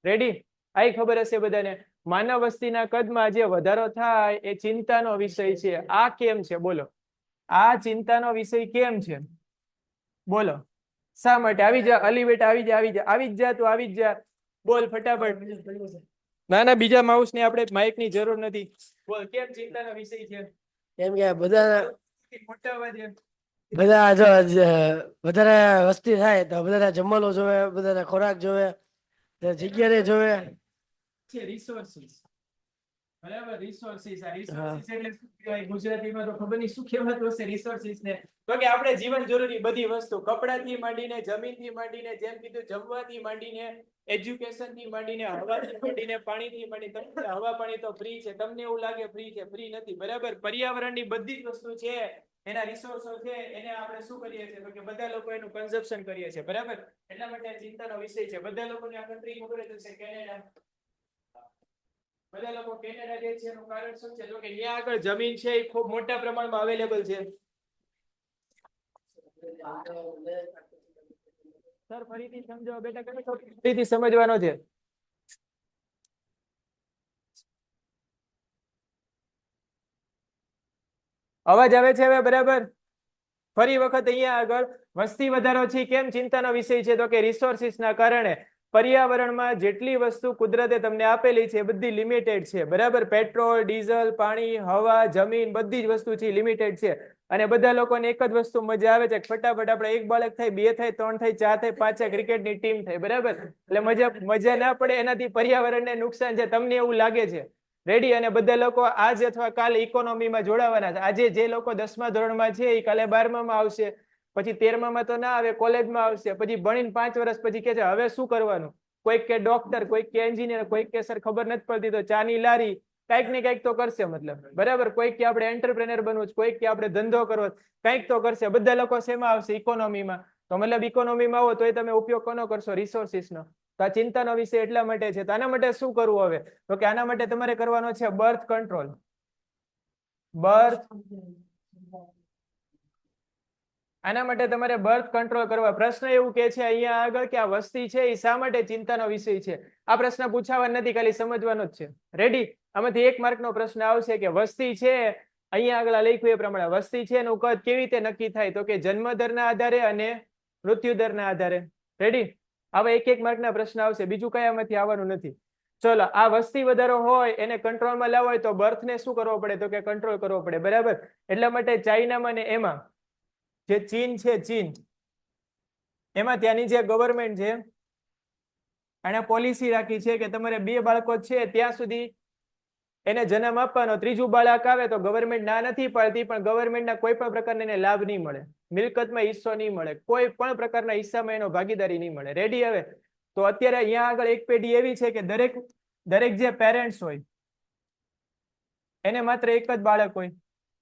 રેડી? આ ખબર હશે બધાને. માનવ વસ્તીના કદમાં જે વધારો થાય એ ચિંતાનો વિષય છે. આ કેમ છે? બોલો, આ ચિંતાનો વિષય કેમ છે? બોલો, શા માટે? આવી જા અલી બેટા, આવી જા, આવી જા, આવી જ જા, તું આવી જ જા. બોલ ફટાફટ. ના ના, બીજા માઉસ ને આપણે માઇક ની જરૂર નથી. બોલ, કેમ ચિંતાનો વિષય છે? કેમ કે બધા મોટા અવાજે બધા જો વધારે વસ્તી થાય તો બધાને જમવાનું જોવે, બધાને ખોરાક જોવે, જગ્યા જોવે છે. રિસોર્સિસ. બરાબર, રિસોર્સિસ. આ રિસોર્સિસ એટલે શું કહેવાય ગુજરાતીમાં? તો ખબર નહીં શું કહેવાતું હશે રિસોર્સિસ ને. તો કે આપણે જીવન જરૂરી બધી વસ્તુ, કપડાથી માંડીને, જમીનથી માંડીને, જેમ કીધું જમવાથી માંડીને, એજ્યુકેશન થી માંડીને, હવાથી માંડીને, પાણીથી માંડીને. તમને હવા પાણી તો ફ્રી છે, તમને એવું લાગે ફ્રી છે, ફ્રી નથી. બરાબર, પર્યાવરણની બધી જ વસ્તુ છે, એના રિસોર્સો છે, એને આપણે શું કરીએ છીએ? તો કે બધા લોકો એનું કન્ઝપ્શન કરીએ છીએ. બરાબર, એટલા માટે ચિંતાનો વિષય છે. બધા લોકોને આ કન્ટ્રી ખબર જ હશે, કેનેડા. બધા લોકો કેનેડા જાય છે એનું કારણ શું છે? તો કે ત્યાં આગળ જમીન છે એ ખૂબ મોટા પ્રમાણમાં અવેલેબલ છે. સર ફરીથી સમજાવો બેટા, કયો ટોપિક ફરીથી સમજવાનો છે? અવાજ આવે છે હવે? બરાબર, ફરી વખત અહીંયા આગળ વસ્તી વધારો છે કેમ ચિંતાનો વિષય છે? તો કે રિસોર્સિસના કારણે. પર્યાવરણમાં જેટલી વસ્તુ કુદરતે તમને આપેલી છે બધી લિમિટેડ છે. બરાબર, પેટ્રોલ, ડીઝલ, પાણી, હવા, જમીન, બધી જ વસ્તુ છે લિમિટેડ છે. અને બધા લોકોને એક જ વસ્તુ મજા આવે છે, ફટાફટ આપણે એક બાળક થાય, 2 થાય, 3 થાય, 4 થાય, 5 થાય, ક્રિકેટની ટીમ થાય. બરાબર, એટલે મજા ના પડે, એનાથી પર્યાવરણને નુકસાન છે. તમને એવું લાગે છે? રેડી? અને બધા લોકો આજ અથવા કાલે ઇકોનોમીમાં જોડાવાના છે. આજે જે લોકો 10મા ધોરણમાં છે એ કાલે 12મામાં આવશે, પછી 13મામાં તો ના આવે, કોલેજમાં આવશે, પછી ભણીને 5 વર્ષ પછી કે છે હવે શું કરવાનું? કોઈક કે ડોક્ટર, કોઈક કે એન્જિનિયર, કોઈક કે સર ખબર નથી પડતી તો ચાની લારી, કઈક ને કઈક તો કરશે. મતલબ બરાબર, કોઈક કે આપણે એન્ટરપ્રેનર બનવું છે, કોઈક કે આપણે ધંધો કરવો, કઈક તો કરશે. બધા લોકો શેમાં આવશે? ઇકોનોમીમાં. તો મતલબ ઇકોનોમીમાં આવો તો એ તમે ઉપયોગ કોનો કરશો? રિસોર્સિસનો. તો આ ચિંતાનો વિષય એટલા માટે છે. તો આના માટે શું કરવું હવે? તો કે આના માટે તમારે કરવાનો છે બર્થ કંટ્રોલ. બર્થ, આના માટે તમારે બર્થ કંટ્રોલ કરવા. પ્રશ્ન એવું કે છે અહીંયા આગળ કે આ વસ્તી છે એ શા માટે ચિંતાનો વિષય છે? આ પ્રશ્ન પૂછાવાનો નથી, ખાલી સમજવાનો જ છે. રેડી? આમાંથી 1 માર્કનો પ્રશ્ન આવશે કે વસ્તી છે, અહીંયા આગળ લખ્યું એ પ્રમાણે વસ્તી છે એનું કદ કેવી રીતે નક્કી થાય? તો કે જન્મદરના આધારે અને મૃત્યુદરના આધારે. રેડી? આવા 1-1 માર્કના પ્રશ્ન આવશે, બીજું કયામાંથી આવવાનું નથી. ચલો આ વસ્તી વધારો હોય એને કંટ્રોલમાં લાવવો હોય તો બર્થને શું કરવો પડે તો કે કંટ્રોલ કરવો પડે બરાબર એટલા માટે ચાઇનામાં ને એમાં જે ચીન છે ચીન એમાં ત્યાંની જે ગવર્મેન્ટ છે એને પોલિસી રાખી છે કે તમારે 2 બાળકો છે ત્યાં સુધી એને જન્મ આપવાનો ત્રીજું બાળક આવે તો ગવર્મેન્ટ ના નથી પાડતી પણ ગવર્મેન્ટના કોઈ પણ પ્રકારનો એને લાભ નહીં મળે મિલકતમાં હિસ્સો નહીં મળે કોઈ પણ પ્રકારના હિસ્સામાં એનો ભાગીદારી નહીં મળે રેડી હવે તો અત્યારે અહીંયા આગળ એક પેઢી એવી છે કે દરેક જે પેરેન્ટ્સ હોય એને માત્ર એક જ બાળક હોય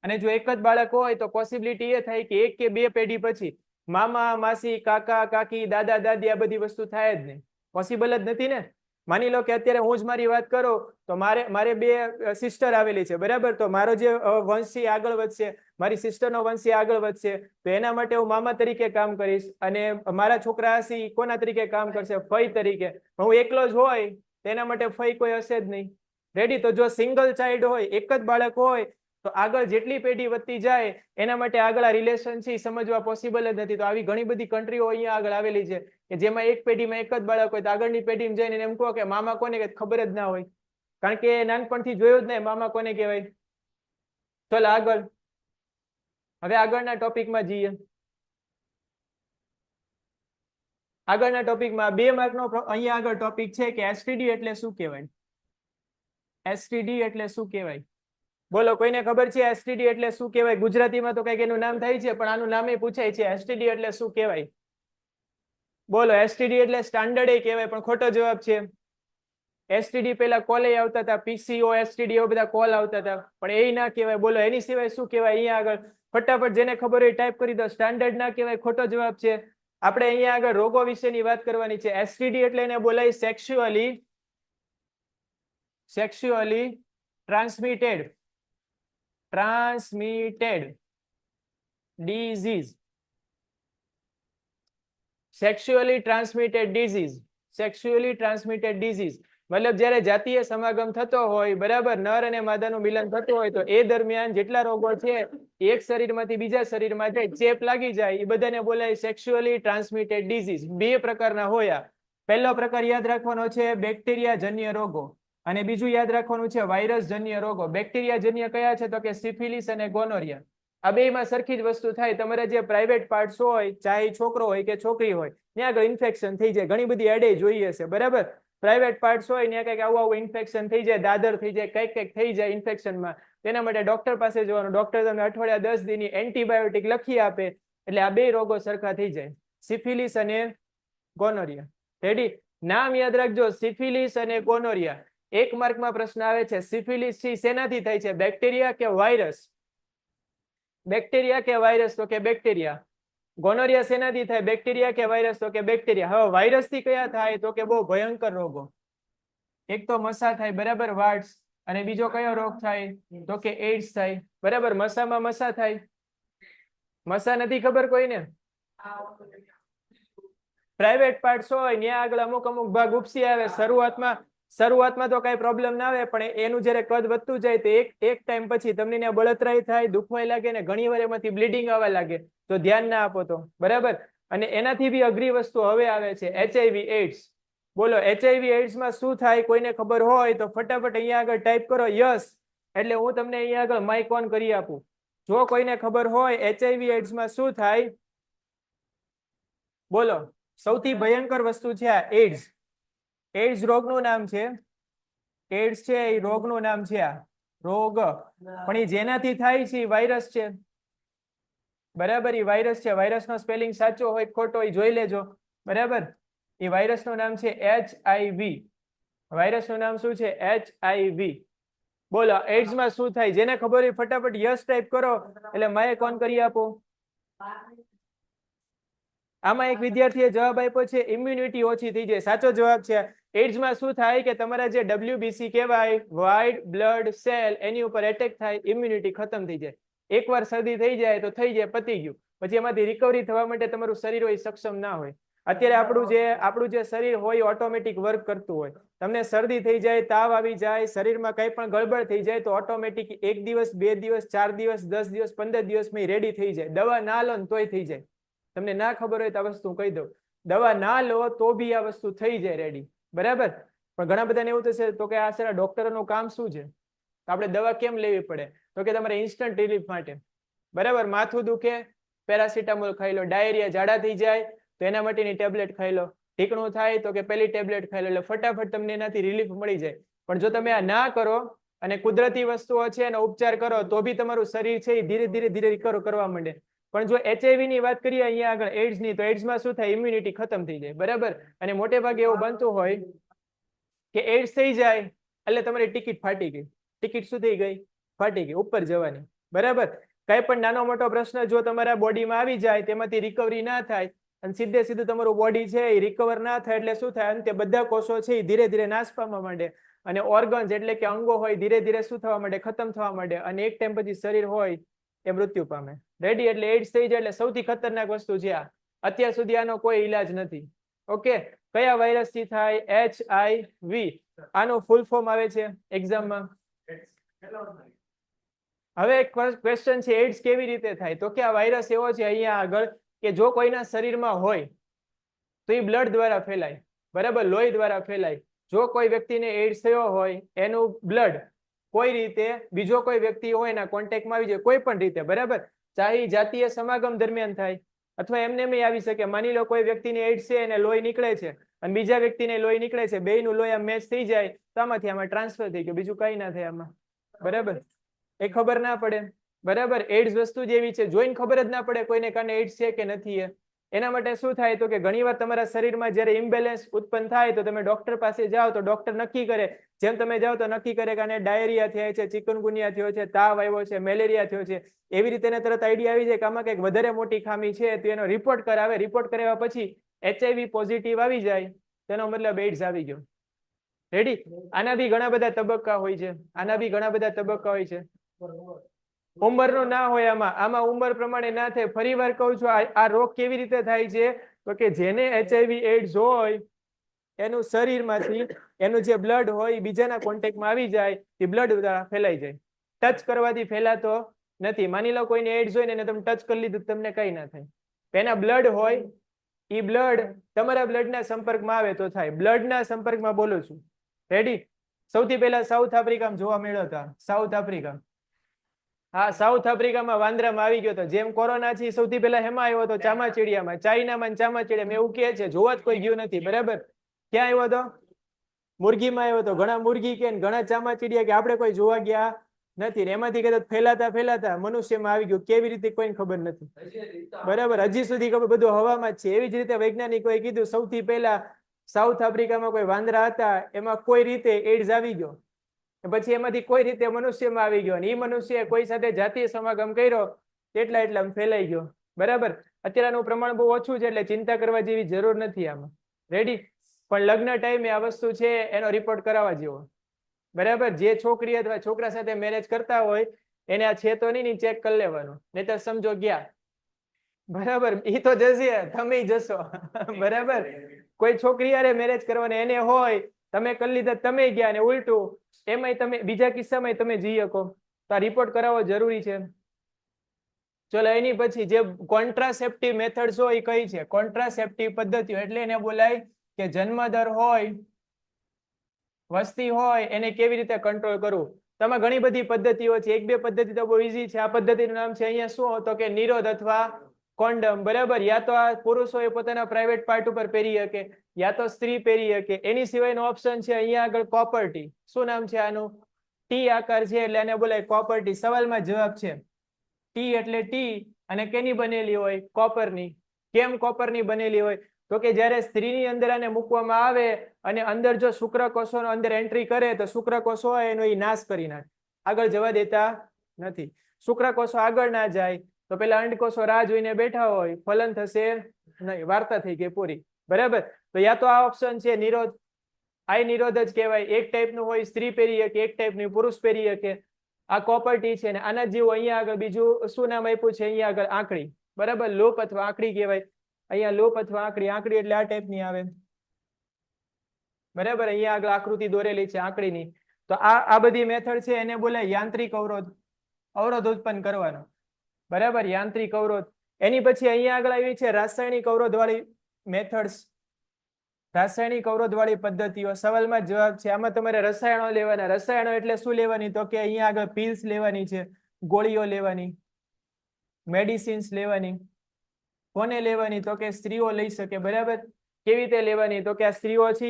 અને જો એક જ બાળક હોય તો પોસિબિલિટી એ થાય કે 1 કે 2 પેઢી પછી મામા માસી કાકા કાકી દાદા દાદી આ બધી વસ્તુ થાય જ નહીં પોસિબલ જ નથી ને માની લો કે અત્યારે હું જ મારી વાત કરું તો મારે 2 સિસ્ટર આવેલી છે બરાબર તો મારો જે વંશ છે આગળ વધશે મારી સિસ્ટરનો વંશ આગળ વધશે તો એના માટે હું મામા તરીકે કામ કરીશ અને મારા છોકરા હશે કોના તરીકે કામ કરશે ફઈ તરીકે હું એકલો જ હોય તેના માટે ફઈ કોઈ હશે જ નહીં રેડી તો જો સિંગલ ચાઇલ્ડ હોય એક જ બાળક હોય તો આગળ જેટલી પેઢી વધતી જાય એના માટે આગળ આ રિલેશન છે સમજવા પોસિબલ જ નથી તો આવી ઘણી બધી કન્ટ્રીઓ અહીંયા આગળ આવેલી છે કે જેમાં એક પેઢીમાં એક જ બાળક હોય તો આગળની પેઢીમાં જઈને એમ કહો કે મામા કોને કે ખબર જ ના હોય કારણ કે નાનપણથી જોયું જ નહીં મામા કોને કહેવાય ચલ આગળ હવે આગળના ટોપિકમાં જઈએ આગળના ટોપિકમાં 2 માર્કનો અહીંયા આગળ ટોપિક છે કે એસટીડી એટલે શું કહેવાય એસટીડી એટલે શું કહેવાય બોલો કોઈને ખબર છે એસટીડી એટલે શું કહેવાય ગુજરાતીમાં તો કઈક એનું નામ થાય છે પણ આનું નામ પૂછાય છે એસટીડી એટલે શું કહેવાય બોલો એસટીડી એટલે સ્ટાન્ડર્ડ એ કહેવાય પણ ખોટો જવાબ છે એસટીડી પહેલા કોલે આવતા હતા પીસીઓ એસટીડી એવા બધા કોલ આવતા હતા પણ એ ના કહેવાય બોલો એની સિવાય શું કહેવાય અહીંયા આગળ ફટાફટ જેને ખબર હોય ટાઈપ કરી દો સ્ટાન્ડર્ડ ના કહેવાય ખોટો જવાબ છે આપણે અહીંયા આગળ રોગો વિશેની વાત કરવાની છે એસટીડી એટલે એને બોલાય sexually transmitted disease sexually transmitted disease મતલબ જ્યારે જાતીય સમાગમ થતો હોય બરાબર નર અને માદાનું મિલન થતું હોય તો એ દરમિયાન જેટલા રોગો છે એક શરીરમાંથી બીજા શરીરમાં જાય ચેપ લાગી જાય એ બધાને બોલાય સેક્સ્યુઅલી ટ્રાન્સમિટેડ ડિઝીઝ 2 પ્રકારના હોય પહેલો પ્રકાર યાદ રાખવાનો છે બેક્ટેરિયા જન્ય રોગો અને બીજું યાદ રાખવાનું છે વાયરસ જન્ય રોગો બેક્ટેરિયા જન્ય કયા છે તો કે સિફિલિસ અને ગોનોરિયા આ બેમાં સરખી જ વસ્તુ થાય તમારા જે પ્રાઇવેટ પાર્ટ્સ હોય ચાહે છોકરો હોય કે છોકરી હોય ત્યાં આગળ ઇન્ફેક્શન થઈ જાય ઘણી બધી એડે જોઈએ છે બરાબર પ્રાઇવેટ પાર્ટ્સ હોય ત્યાં કંઈક આવું ઇન્ફેક્શન થઈ જાય દાદર થઈ જાય કંઈક થઈ જાય ઇન્ફેક્શનમાં તેના માટે ડોક્ટર પાસે જવાનું ડોક્ટર તમને અઠવાડિયા 10 દિનની એન્ટીબાયોટિક લખી આપે એટલે આ 2 રોગો સરખા થઈ જાય સિફિલિસ અને ગોનોરિયા રેડી નામ યાદ રાખજો સિફિલિસ અને ગોનોરિયા 1 માર્કમાં પ્રશ્ન આવે છે સિફિલિસ શેનાથી થાય છે બેક્ટેરિયા કે વાયરસ તો કે બેક્ટેરિયા ગોનોરિયા શેનાથી થાય બેક્ટેરિયા કે વાયરસ તો કે બેક્ટેરિયા હવે વાયરસ થી કયા થાય તો કે બહુ ભયંકર રોગો એક તો મસા થાય બરાબર વાર્ડ્સ અને બીજો કયો રોગ થાય તો કે એઇડ્સ થાય બરાબર મસામાં મસા થાય મસા નથી ખબર કોઈને પ્રાઇવેટ પાર્ટ્સ હોય ત્યાં આગળ અમુક ભાગ ઉપસી આવે શરૂઆતમાં તો કઈ પ્રોબ્લેમ ના આવે પણ એનું જયારે કદ વધતું જાય તો એક ટાઈમ પછી તમને બળતરાઈ થાય દુખવાય લાગે ને ઘણી વાર એમાંથી બ્લીડિંગ આવવા લાગે તો ધ્યાન ના આપો તો બરાબર અને એનાથી બી અઘરી વસ્તુ હવે આવે છે HIV એઇડ્સ બોલો HIV એઇડ્સમાં શું થાય કોઈને ખબર હોય તો ફટાફટ અહીંયા આગળ ટાઈપ કરો યસ એટલે હું તમને અહીંયા આગળ માઇક ઓન કરી આપું જો કોઈને ખબર હોય HIV એઇડ્સમાં શું થાય બોલો સૌથી ભયંકર વસ્તુ છે આ એઇડ્સ રોગનું નામ છે એઇડ્સ છે એ રોગનું નામ છે આ રોગ પણ એ જેનાથી થાય છે વાયરસ છે બરાબર એ વાયરસ છે વાયરસનો સ્પેલિંગ સાચો હોય ખોટો એ જોઈ લેજો બરાબર એ વાયરસનું નામ છે HIV વાયરસનું નામ શું છે HIV બોલો એઇડ્સમાં શું થાય જેને ખબર હોય ફટાફટ યસ ટાઈપ કરો એટલે માઇક ઓન કરી આપો આમાં એક વિદ્યાર્થીએ જવાબ આપ્યો છે ઇમ્યુનિટી ઓછી થઈ જાય સાચો જવાબ છે એઇડ્સમાં શું થાય કે તમારા જે WBC કહેવાય વ્હાઇટ બ્લડ સેલ એની ઉપર એટેક થાય ઇમ્યુનિટી ખતમ થઈ જાય એકવાર શરદી થઈ જાય તો થઈ જાય પતી ગયું પછી એમાંથી રિકવરી થવા માટે તમારું શરીર હોય સક્ષમ ના હોય અત્યારે આપણું જે શરીર હોય ઓટોમેટિક વર્ક કરતું હોય તમને શરદી થઈ જાય તાવ આવી જાય શરીરમાં કંઈ પણ ગડબડ થઈ જાય તો ઓટોમેટિક 1 દિવસ 2 દિવસ 4 દિવસ 10 દિવસ 15 દિવસમાં રેડી થઈ જાય દવા ના લો તોય થઈ જાય તમને ના ખબર હોય તો આ વસ્તુ કહી દઉં દવા ના લો તો બી આ વસ્તુ થઈ જાય રેડી બરાબર પણ ઘણા બધાને એવું થશે તો કે આ સર ડોક્ટરનું કામ શું છે, તો આપણે દવા કેમ લેવી પડે, તો કે તમારે ઇન્સ્ટન્ટ રિલીફ માટે, બરાબર. માથું દુખે, પેરાસિટામોલ ખાઈ લો. ડાયરિયા, ઝાડા થઈ જાય તો એના માટેની ટેબ્લેટ ખાઈ લો. ઢીકણું થાય તો કે પેલી ટેબ્લેટ ખાઈ લો, એટલે ફટાફટ તમને એનાથી રિલીફ મળી જાય. પણ જો તમે આ ના કરો અને કુદરતી વસ્તુઓ છે એનો ઉપચાર કરો તો બી તમારું શરીર છે એ ધીરે ધીરે ધીરે રિકવર કરવા માંડે. પણ જો HIV ની વાત કરીએ અહીંયા આગળ એડ્સ ની, તો એડ્સમાં શું થાય, ઇમ્યુનિટી ખતમ થઈ જાય, બરાબર. અને મોટે ભાગે એવું બનતું હોય કે એડ્સ થઈ જાય એટલે તમારી ટિકિટ ફાટી ગઈ. ટિકિટ શું થઈ ગઈ, ફાટી ગઈ, ઉપર જવાની, બરાબર. કઈ પણ નાનો મોટો પ્રશ્ન જો તમારા બોડીમાં આવી જાય તેમાંથી રિકવરી ના થાય અને સીધે સીધું તમારું બોડી છે એ રિકવર ના થાય એટલે શું થાય, અંતે બધા કોષો છે એ ધીરે ધીરે નાશ પામવા માંડે અને ઓર્ગન્સ એટલે કે અંગો હોય ધીરે ધીરે શું થવા માંડે, ખતમ થવા માંડે અને એક ટાઈમ પછી શરીર હોય એ મૃત્યુ પામે. રેડી. એટલે એડ્સ થઈ જાય એટલે સૌથી ખતરનાક વસ્તુ છે આ. અત્યાર સુધી આનો કોઈ ઈલાજ નથી. ઓકે. કયા વાયરસ થી થાય, HIV. આનો ફૂલ ફોર્મ આવે છે એક્ઝામમાં. હવે એક ક્વેશ્ચન છે, એડ્સ કેવી રીતે થાય, તો કે આ વાયરસ એવો છે અહીંયા આગળ કે જો કોઈના શરીરમાં હોય તો એ બ્લડ દ્વારા ફેલાય, બરાબર, લોહી દ્વારા ફેલાય. જો કોઈ વ્યક્તિને એડ્સ થયો હોય એનું બ્લડ કોઈ રીતે બીજો કોઈ વ્યક્તિ હોય એના કોન્ટેક્ટમાં આવી જાય, કોઈ પણ રીતે, બરાબર. ચાહે જાતીય સમાગમ દરમિયાન થાય અથવા એમને એમ આવી શકે. માની લો કોઈ વ્યક્તિને એડ્સ છે એને લોહી નીકળે છે અને બીજા વ્યક્તિને લોહી નીકળે છે, બેયનું લોહી આમ મેચ થઈ જાય તો આમાંથી આમાં ટ્રાન્સફર થઈ ગયું, બીજું કઈ ના થાય આમાં, બરાબર. એ ખબર ના પડે, બરાબર. એડ્સ વસ્તુ જ એવી છે, જોઈને ખબર જ ના પડે કોઈને કારણે એડ્સ છે કે નથી. એના માટે શું થાય તો કે ઘણીવાર તમારા શરીરમાં જ્યારે ઇમ્બેલેન્સ ઉત્પન્ન થાય તો તમે ડોક્ટર પાસે જાઓ તો ડોક્ટર નક્કી કરે, જેમ તમે જાઓ તો નક્કી કરે કે આને ડાયરિયા થયા છે, ચિકનગુનિયા થયો છે, તાવ આવ્યો છે, મેલેરિયા થયો છે. એવી રીતે એને તરત આઈડિયા આવી જાય કે આમાં કંઈક વધારે મોટી ખામી છે, તો એનો રિપોર્ટ કરાવે. રિપોર્ટ કરાવ્યા પછી HIV પોઝિટિવ આવી જાય તેનો મતલબ એડ્સ આવી ગયો. રેડી. આના બી ઘણા બધા તબક્કા હોય છે, આના બી ઘણા બધા તબક્કા હોય છે. ઉંમરનું ના હોય આમાં ઉંમર પ્રમાણે ના થાય. ફરી વાર કહું છું, આ રોગ કેવી રીતે થાય છે તો કે જેને HIV એડ્સ હોય એનું શરીરમાંથી એનું જે બ્લડ હોય બીજાના કોન્ટેક્ટમાં આવી જાય, એ બ્લડ દ્વારા ફેલાઈ જાય. ટચ કરવાથી ફેલાતો નથી. માની લો કોઈને એડ્સ હોય ને તમે ટચ કરી લીધું તમને કઈ ના થાય. એના બ્લડ હોય, એ બ્લડ તમારા બ્લડના સંપર્કમાં આવે તો થાય. બ્લડના સંપર્કમાં બોલું છું. રેડી. સૌથી પહેલા સાઉથ આફ્રિકામાં જોવા મળ્યો હતા. સાઉથ આફ્રિકા, હા, સાઉથ આફ્રિકામાં વાંદરામાં આવી ગયો હતો. જેમ કોરોના છે સૌથી પહેલા હેમાં આવ્યો હતો, ચામાચીડિયામાં. ચાઇનામાં ચામાચીડિયામાં એવું કહે છે, જોવા જ કોઈ ગયું નથી, બરાબર. ક્યાં આવ્યો હતો, મુરગીમાં આવ્યો હતો. ઘણા મુરગી કે ઘણા ચામાચીડિયા કે આપણે કોઈ જોવા ગયા નથી. ને એમાંથી કદાચ ફેલાતા ફેલાતા મનુષ્યમાં આવી ગયું, કેવી રીતે કોઈને ખબર નથી, બરાબર. હજી સુધી ખબર, બધું હવામાં જ છે. એવી જ રીતે વૈજ્ઞાનિકોએ કીધું સૌથી પહેલા સાઉથ આફ્રિકામાં કોઈ વાંદરા હતા, એમાં કોઈ રીતે એડ્સ આવી ગયો, પછી એમાંથી કોઈ રીતે મનુષ્યમાં આવી ગયો, અને એ મનુષ્ય કોઈ સાથે જાતીય સમાગમ કર્યો એટલા ફેલાઈ ગયો, બરાબર. અત્યારનું પ્રમાણ બહુ ઓછું છે એટલે ચિંતા કરવા જેવી જરૂર નથી આમાં. રેડી. પણ લગ્ન ટાઈમે આ વસ્તુ છે એનો રિપોર્ટ કરાવવા જેવો, બરાબર. જે છોકરી અથવા છોકરા સાથે મેરેજ કરતા હોય એને આ છે તો નહીં ચેક કરી લેવાનું, નહીતર સમજો ગયા, બરાબર. એ તો જશે, તમે જશો, બરાબર. કોઈ છોકરી યારે મેરેજ કરવાને એને હોય, તમે કરી લીધા, તમે ગયા, ને ઉલટું એમાંય તમે બીજા કિસ્સામાં તમે જઈ શકો, તો આ રિપોર્ટ કરાવવો જરૂરી છે. ચલો, એની પછી જે કોન્ટ્રાસેપ્ટિવ મેથડ્સ હોય એ કઈ છે, કોન્ટ્રાસેપ્ટિવ પદ્ધતિઓ, એટલે એને બોલાય કે જન્મદર હોય, વસ્તી હોય, એને કેવી રીતે કંટ્રોલ કરવું. તમે ઘણી બધી પદ્ધતિઓ છે, એક બે પદ્ધતિ તો બહુ ઈઝી છે. આ પદ્ધતિનું નામ છે અહીંયા શું તો કે નિરોધ અથવા કોન્ડમ, બરાબર. યા તો આ પુરુષો એ પોતાના પ્રાઇવેટ પાર્ટ ઉપર પહેરી શકે, યા તો સ્ત્રી પહેરી શકે. એની સિવાયનો ઓપ્શન છે અહીંયા આગળ કોપરટી. શું નામ છે આનું, ટી આકાર છે એટલે આને બોલાય કોપરટી. સવાલમાં જવાબ છે ટી એટલે ટી, અને કેની બનેલી હોય, કોપરની. કેમ કોપરની બનેલી હોય તો કે જ્યારે સ્ત્રીની અંદર આને મૂકવામાં આવે અને અંદર જો શુક્રકોષો અંદર એન્ટ્રી કરે તો શુક્રકોષો હોય એનો એ નાશ કરી નાખે, આગળ જવા દેતા નથી. શુક્રકોષો આગળ ના જાય તો પેલા અંડકોષો રાહ જોઈને બેઠા હોય, ફલન થશે નહીં, વાર્તા થઈ ગઈ પૂરી, બરાબર. તો યા તો આ ઓપ્શન છે નિરોધ, આ નિરોધ જ કહેવાય. એક ટાઈપનું હોય સ્ત્રી પહેરી શકે, એક ટાઈપનું પુરુષ પહેરી શકે. આ કોપરટી છે ને આના જેવું અહીંયા આગળ બીજું શું નામ આપ્યું છે અહીંયા આગળ, આંકડી, બરાબર. લોપ અથવા આંકડી કહેવાય. અહીંયા લોપ અથવા આંકડી, આંકડી એટલે આ ટાઈપની આવે, બરાબર. અહીંયા આગળ આકૃતિ દોરેલી છે આંકડીની. તો આ બધી મેથડ છે એને બોલાય યાંત્રિક અવરોધ, અવરોધ ઉત્પન્ન કરવાનો, બરાબર, યાંત્રિક અવરોધ. એની પછી અહીંયા આગળ આવી છે રાસાયણિક અવરોધ વાળી મેથડ્સ. રાસાયણિક અવરોધવાળી પદ્ધતિઓ સવાલમાં જ જવાબ છે. આમાં તમારે રસાયણો લેવાના. રસાયણો એટલે શું લેવાની? તો કે અહીંયા આગળ પિલ્સ લેવાની છે, ગોળીઓ લેવાની, મેડિસિન્સ લેવાની. કોને લેવાની? તો કે સ્ત્રીઓ લઈ શકે. બરાબર. કેવી રીતે લેવાની? તો કે આ સ્ત્રીઓ છે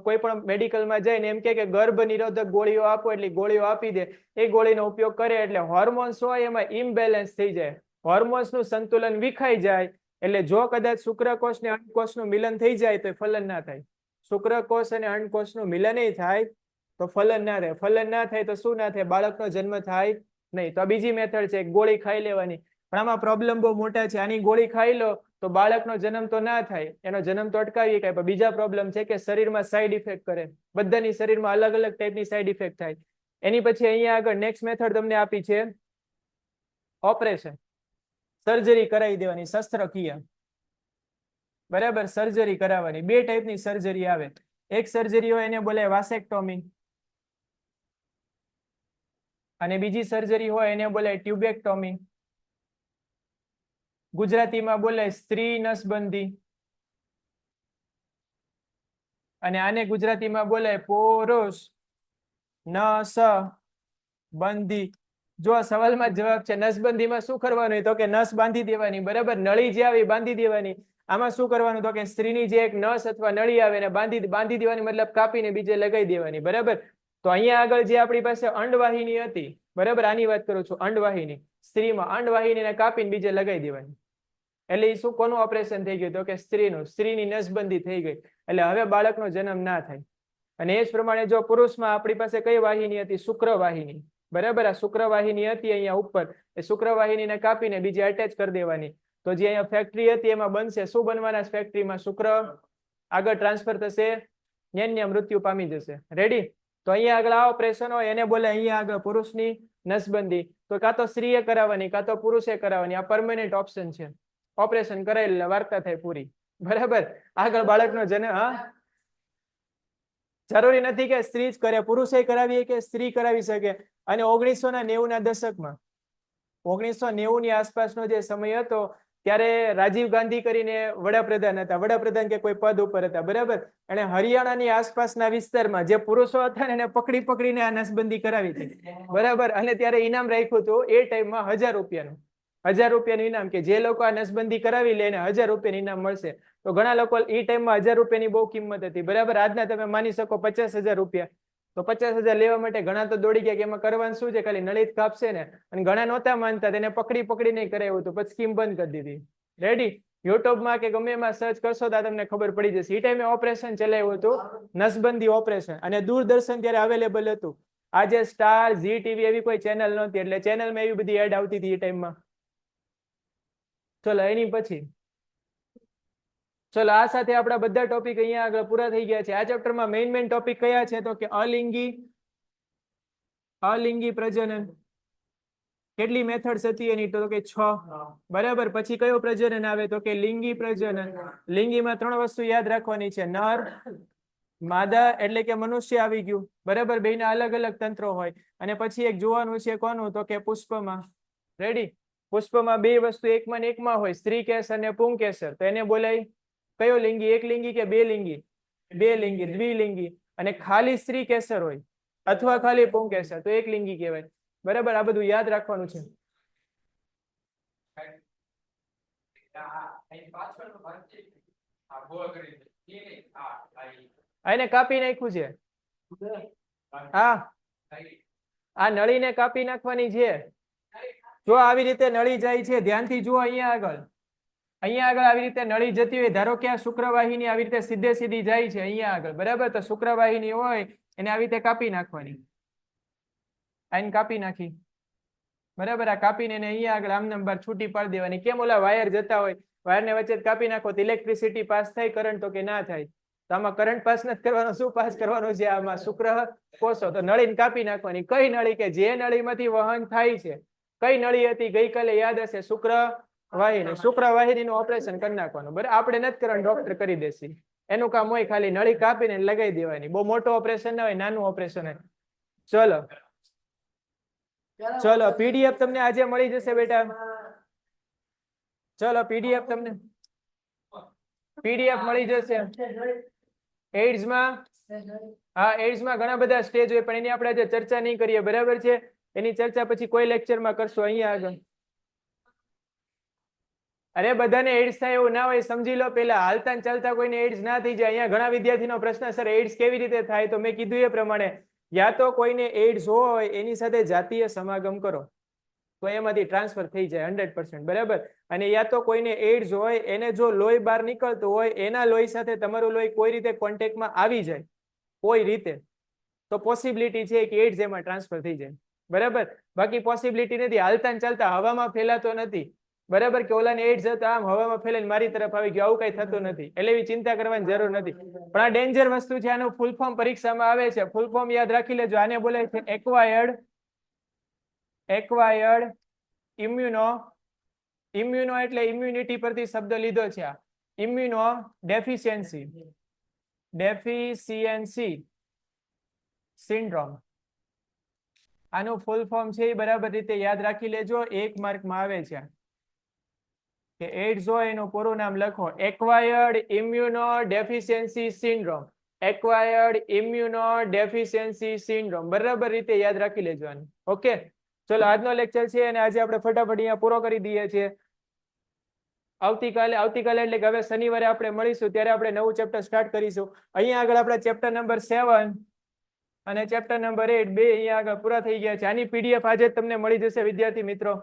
કોઈ પણ મેડિકલમાં જઈને એમ કે ગર્ભ નિરોધક ગોળીઓ આપો, એટલે ગોળીઓ આપી દે. એ ગોળીનો ઉપયોગ કરે એટલે હોર્મોન્સ હોય એમાં ઇમ્બેલેન્સ થઈ જાય, હોર્મોન્સનું સંતુલન વિખાઈ જાય. એટલે જો કદાચ શુક્રકોષ ને અંડકોષનું મિલન થઈ જાય તો ફલન ના થાય. શુક્રકોષ અને અંડકોષનું મિલન થાય તો ફલન ના થાય. ફલન ના થાય તો શું ના થાય? બાળકનો જન્મ થાય નહીં. તો આ બીજી મેથડ છે, ગોળી ખાઈ લેવાની. પણ આમાં પ્રોબ્લેમ બહુ મોટા છે. આની ગોળી ખાઈ લો તો બાળકનો જન્મ તો ના થાય, એનો જન્મ તો અટકાવી શકાય, પણ બીજા પ્રોબ્લેમ છે કે શરીરમાં સાઈડ ઇફેક્ટ કરે. બધાની શરીરમાં અલગ અલગ ટાઈપની સાઈડ ઇફેક્ટ થાય. એની પછી અહીંયા આગળ નેક્સ્ટ મેથડ તમને આપી છે ઓપરેશન. સર્જરી કરાવી દેવાની, શસ્ત્રક્રિયા. બરાબર. સર્જરી કરાવવાની. બે ટાઈપની સર્જરી આવે. એક સર્જરી હોય એને બોલાય વાસેક્ટોમી, અને બીજી સર્જરી હોય એને બોલાય ટ્યુબેક્ટોમી. ગુજરાતીમાં બોલાય સ્ત્રી નસબંધી, અને આને ગુજરાતીમાં બોલાય પુરુષ નસબંધી. જો સવાલમાં જવાબ છે નસબંધીમાં શું કરવાનું? તો કે નસ બાંધી દેવાની. બરાબર. નળી જે આવી બાંધી દેવાની. આમાં શું કરવાનું? તો કે સ્ત્રીની જે એક નસ અથવા નળી આવે એને બાંધી દેવાની, મતલબ કાપીને બીજે લગાવી દેવાની. બરાબર. તો અહીંયા આગળ જે આપણી પાસે અંડવાહિની હતી, બરાબર, આની વાત કરું છું, અંડવાહિની. સ્ત્રીમાં અંડવાહિનીને કાપીને બીજે લગાવી દેવાની. એટલે એ શું, કોનું ઓપરેશન થઈ ગયું? તો કે સ્ત્રીનું. સ્ત્રીની નસબંધી થઈ ગઈ. એટલે હવે બાળકનો જન્મ ના થાય. અને એ જ પ્રમાણે જો પુરુષમાં આપણી પાસે કઈ વાહિની હતી? શુક્રવાહિની. બરાબર. આ શુક્રવાહિની હતી અહીંયા ઉપર, એ શુક્રવાહિનીને કાપીને બીજી અટેચ કરી દેવાની. તો જે અહીંયા ફેક્ટરી હતી એમાં બનશે. શું બનવાના? ફેક્ટરીમાં શુક્ર આગળ ટ્રાન્સફર થશે, ત્યાં મૃત્યુ પામી જશે. રેડી? તો અહીંયા આગળ આ ઓપરેશન હોય એને બોલે અહીંયા આગળ પુરુષની નસબંધી. તો કાં તો સ્ત્રીએ કરાવવાની કાં તો પુરુષે કરાવવાની. આ પરમેનન્ટ ઓપ્શન છે. ઓપરેશન કરાયેલ વાર્તા થાય પૂરી. બરાબર. આગળ બાળકનો જન્મ. હા, જરૂરી નથી કે સ્ત્રી જ કરે, પુરુષે કરાવી કે સ્ત્રી કરાવી શકે. અને 1990 ના દશકમાં, 1990 ની આસપાસનો જે સમય હતો ત્યારે રાજીવ ગાંધી કરીને વડાપ્રધાન હતા. વડાપ્રધાન કે કોઈ પદ ઉપર હતા. બરાબર. અને હરિયાણાની આસપાસના વિસ્તારમાં જે પુરુષો હતા ને એને પકડીને આ નસબંધી કરાવી હતી. બરાબર. અને ત્યારે ઇનામ રાખ્યું હતું એ ટાઈમમાં 1000 રૂપિયાનું. 1000 રૂપિયાનું ઇનામ, કે જે લોકો આ નસબંધી કરાવી લે એને 1000 રૂપિયાનું ઇનામ મળશે. તો ઘણા લોકો એ ટાઈમમાં 1000 રૂપિયાની બહુ કિંમત હતી. બરાબર. આજના તમે માની શકો 50,000 રૂપિયા. તો 50,000 લેવા માટે ઘણા તો દોડી ગયા કે એમાં કરવાનું શું છે, ખાલી નળી કાપશે ને. અને ઘણા નહોતા માનતા, તેને પકડીને કરાવ્યું હતું. પછી સ્કીમ બંધ કરી દીધી. રેડી? યુટ્યુબમાં કે ગમે એમાં સર્ચ કરશો તો તમને ખબર પડી જશે. એ ટાઈમે ઓપરેશન ચલાવ્યું હતું, નસબંધી ઓપરેશન. અને દૂરદર્શન ત્યારે અવેલેબલ હતું. આજે સ્ટાર, ઝી ટીવી એવી કોઈ ચેનલ નહોતી, એટલે ચેનલમાં એવી બધી એડ આવતી હતી એ ટાઈમમાં. ચલો એની પછી ચલો આ સાથે આપણા બધા ટોપિક અહીંયા આગળ પૂરા થઈ ગયા છે. આ ચેપ્ટરમાં મેઇન ટોપિક કયા છે? તો કે અલિંગી પ્રજનન. કેટલી મેથડ્સ હતી એની? તો કે 6. બરાબર. પછી કયો પ્રજનન આવે? તો કે લિંગી પ્રજનન. લિંગીમાં 3 વસ્તુ યાદ રાખવાની છે. નર, માદા એટલે કે મનુષ્ય આવી ગયું. બરાબર. બેયના અલગ અલગ તંત્રો હોય. અને પછી એક જોવાનું છે કોનું? તો કે પુષ્પમાં. રેડી? પુષ્પમાં 2 વસ્તુ એકમાં ને એકમાં હોય, સ્ત્રીકેસર અને પુંકેસર. તો એને બોલાય કયો લિંગી? એક લિંગી કે બે લિંગી? બે લિંગી, દ્વિલિંગી. અને ખાલી સ્ત્રીકેસર હોય અથવા ખાલી પુંકેસર તો એક લિંગી કહેવાય. બરાબર. આ બધું યાદ રાખવાનું છે. એને કાપી નાખ્યું છે. હા, આ નળીને કાપી નાખવાની છે. જો આવી રીતે નળી જાય છે, ધ્યાનથી જુઓ. અહીંયા આગળ આવી રીતે નળી જતી હોય, ધારો કે આ શુક્રવાહિની આવી રીતે સીધી જાય છે અહીંયા આગળ. બરાબર. તો શુક્રવાહિની હોય એને આવી રીતે કાપી નાખવાની. આઈને કાપી નાખી. બરાબર. આ કાપીને એને અહીંયા આગળ આમનામ બાર છૂટી પાડી દેવાની. કેમ? ઓલા વાયર જતા હોય, વાયરને વચ્ચે કાપી નાખો તો ઇલેક્ટ્રિસિટી પાસ થાય, કરંટ તો કે ના થાય. તો આમાં કરંટ પાસ નથી કરવાનો, શું પાસ કરવાનો છે? આમાં શુક્રકોષો. તો નળીને કાપી નાખવાની. કઈ નળી? કે જે નળીમાંથી વહન થાય છે. કઈ નળી હતી? ગઈકાલે યાદ હશે, શુક્રવાહિની. શુક્રવાહિનીનું ઓપરેશન કરી નાખવાનું. બરાબર. આપણે નથી કરવાનું, ડોક્ટર કરી દેશે. એનું કામ હોય ખાલી નળી કાપીને લગાવી દેવાની. બહુ મોટું ઓપરેશન ના હોય, નાનું ઓપરેશન હોય. ચલો પીડીએફ તમને આજે મળી જશે બેટા. ચલો પીડીએફ તમને પીડીએફ મળી જશે. એડ્સમાં હા એડ્સમાં ઘણા બધા સ્ટેજ હોય પણ એની આપણે આજે ચર્ચા નહીં કરીએ બરાબર છે એની ચર્ચા પછી કોઈ લેક્ચરમાં કરશું અહીંયા આગળ અરે બધાને એડ્સ થાય એવું ના હોય સમજી લો પેલા હાલતા ને ચાલતા કોઈને એડ્સ ના થઈ જાય અહીંયા ઘણા વિદ્યાર્થીનો પ્રશ્ન સર એડ્સ કેવી રીતે થાય તો મેં કીધું એ પ્રમાણે યા તો કોઈને એડ્સ હોય એની સાથે જાતીય સમાગમ કરો તો એમાંથી ટ્રાન્સફર થઈ જાય 100% બરાબર અને યા તો કોઈને એડ્સ હોય એને જો લોહી બહાર નીકળતું હોય એના લોહી સાથે તમારું લોહી કોઈ રીતે કોન્ટેક્ટમાં આવી જાય કોઈ રીતે તો પોસિબિલિટી છે કે એડ્સ એમાં ટ્રાન્સફર થઈ જાય બરાબર બાકી પોસિબિલિટી નથી હાલતા ને ચાલતા હવામાં ફેલાતો નથી બરાબર કે ઓલાને એડ્સ હતા આમ હવામાં ફેલાઈને મારી તરફ આવી ગયો આવું કઈ થતું નથી એટલે એવી ચિંતા કરવાની જરૂર નથી પણ આ ડેન્જર વસ્તુ છે આનું ફૂલ ફોર્મ પરીક્ષામાં આવે છે ફૂલ ફોર્મ યાદ રાખી લેજો આને બોલે છે એક્વાયર્ડ ઇમ્યુનો એટલે ઇમ્યુનિટી પરથી શબ્દ લીધો છે આ ઇમ્યુનો ડેફિશિયન્સી સિન્ડ્રોમ આનું ફૂલ ફોર્મ છે એ બરાબર રીતે યાદ રાખી લેજો 1 માર્કમાં આવે છે કે એડ્સ હોય એનું પૂરું નામ લખો એક્વાયર્ડ ઇમ્યુનો ડેફિશિયન્સી સિન્ડ્રોમ બરાબર રીતે યાદ રાખી લેજો આને ઓકે ચલો આજનો લેક્ચર છે અને આજે આપણે ફટાફટ અહીંયા પૂરો કરી દઈએ છીએ આવતીકાલે એટલે કે હવે શનિવારે આપણે મળીશું ત્યારે આપણે નવું ચેપ્ટર સ્ટાર્ટ કરીશું અહીંયા આગળ આપણે ચેપ્ટર નંબર 7 અને ચેપ્ટર નંબર 8 બે અહીંયા આગળ પૂરા થઈ ગયા છે આની પીડીએફ આજે જ તમને મળી જશે વિદ્યાર્થી મિત્રો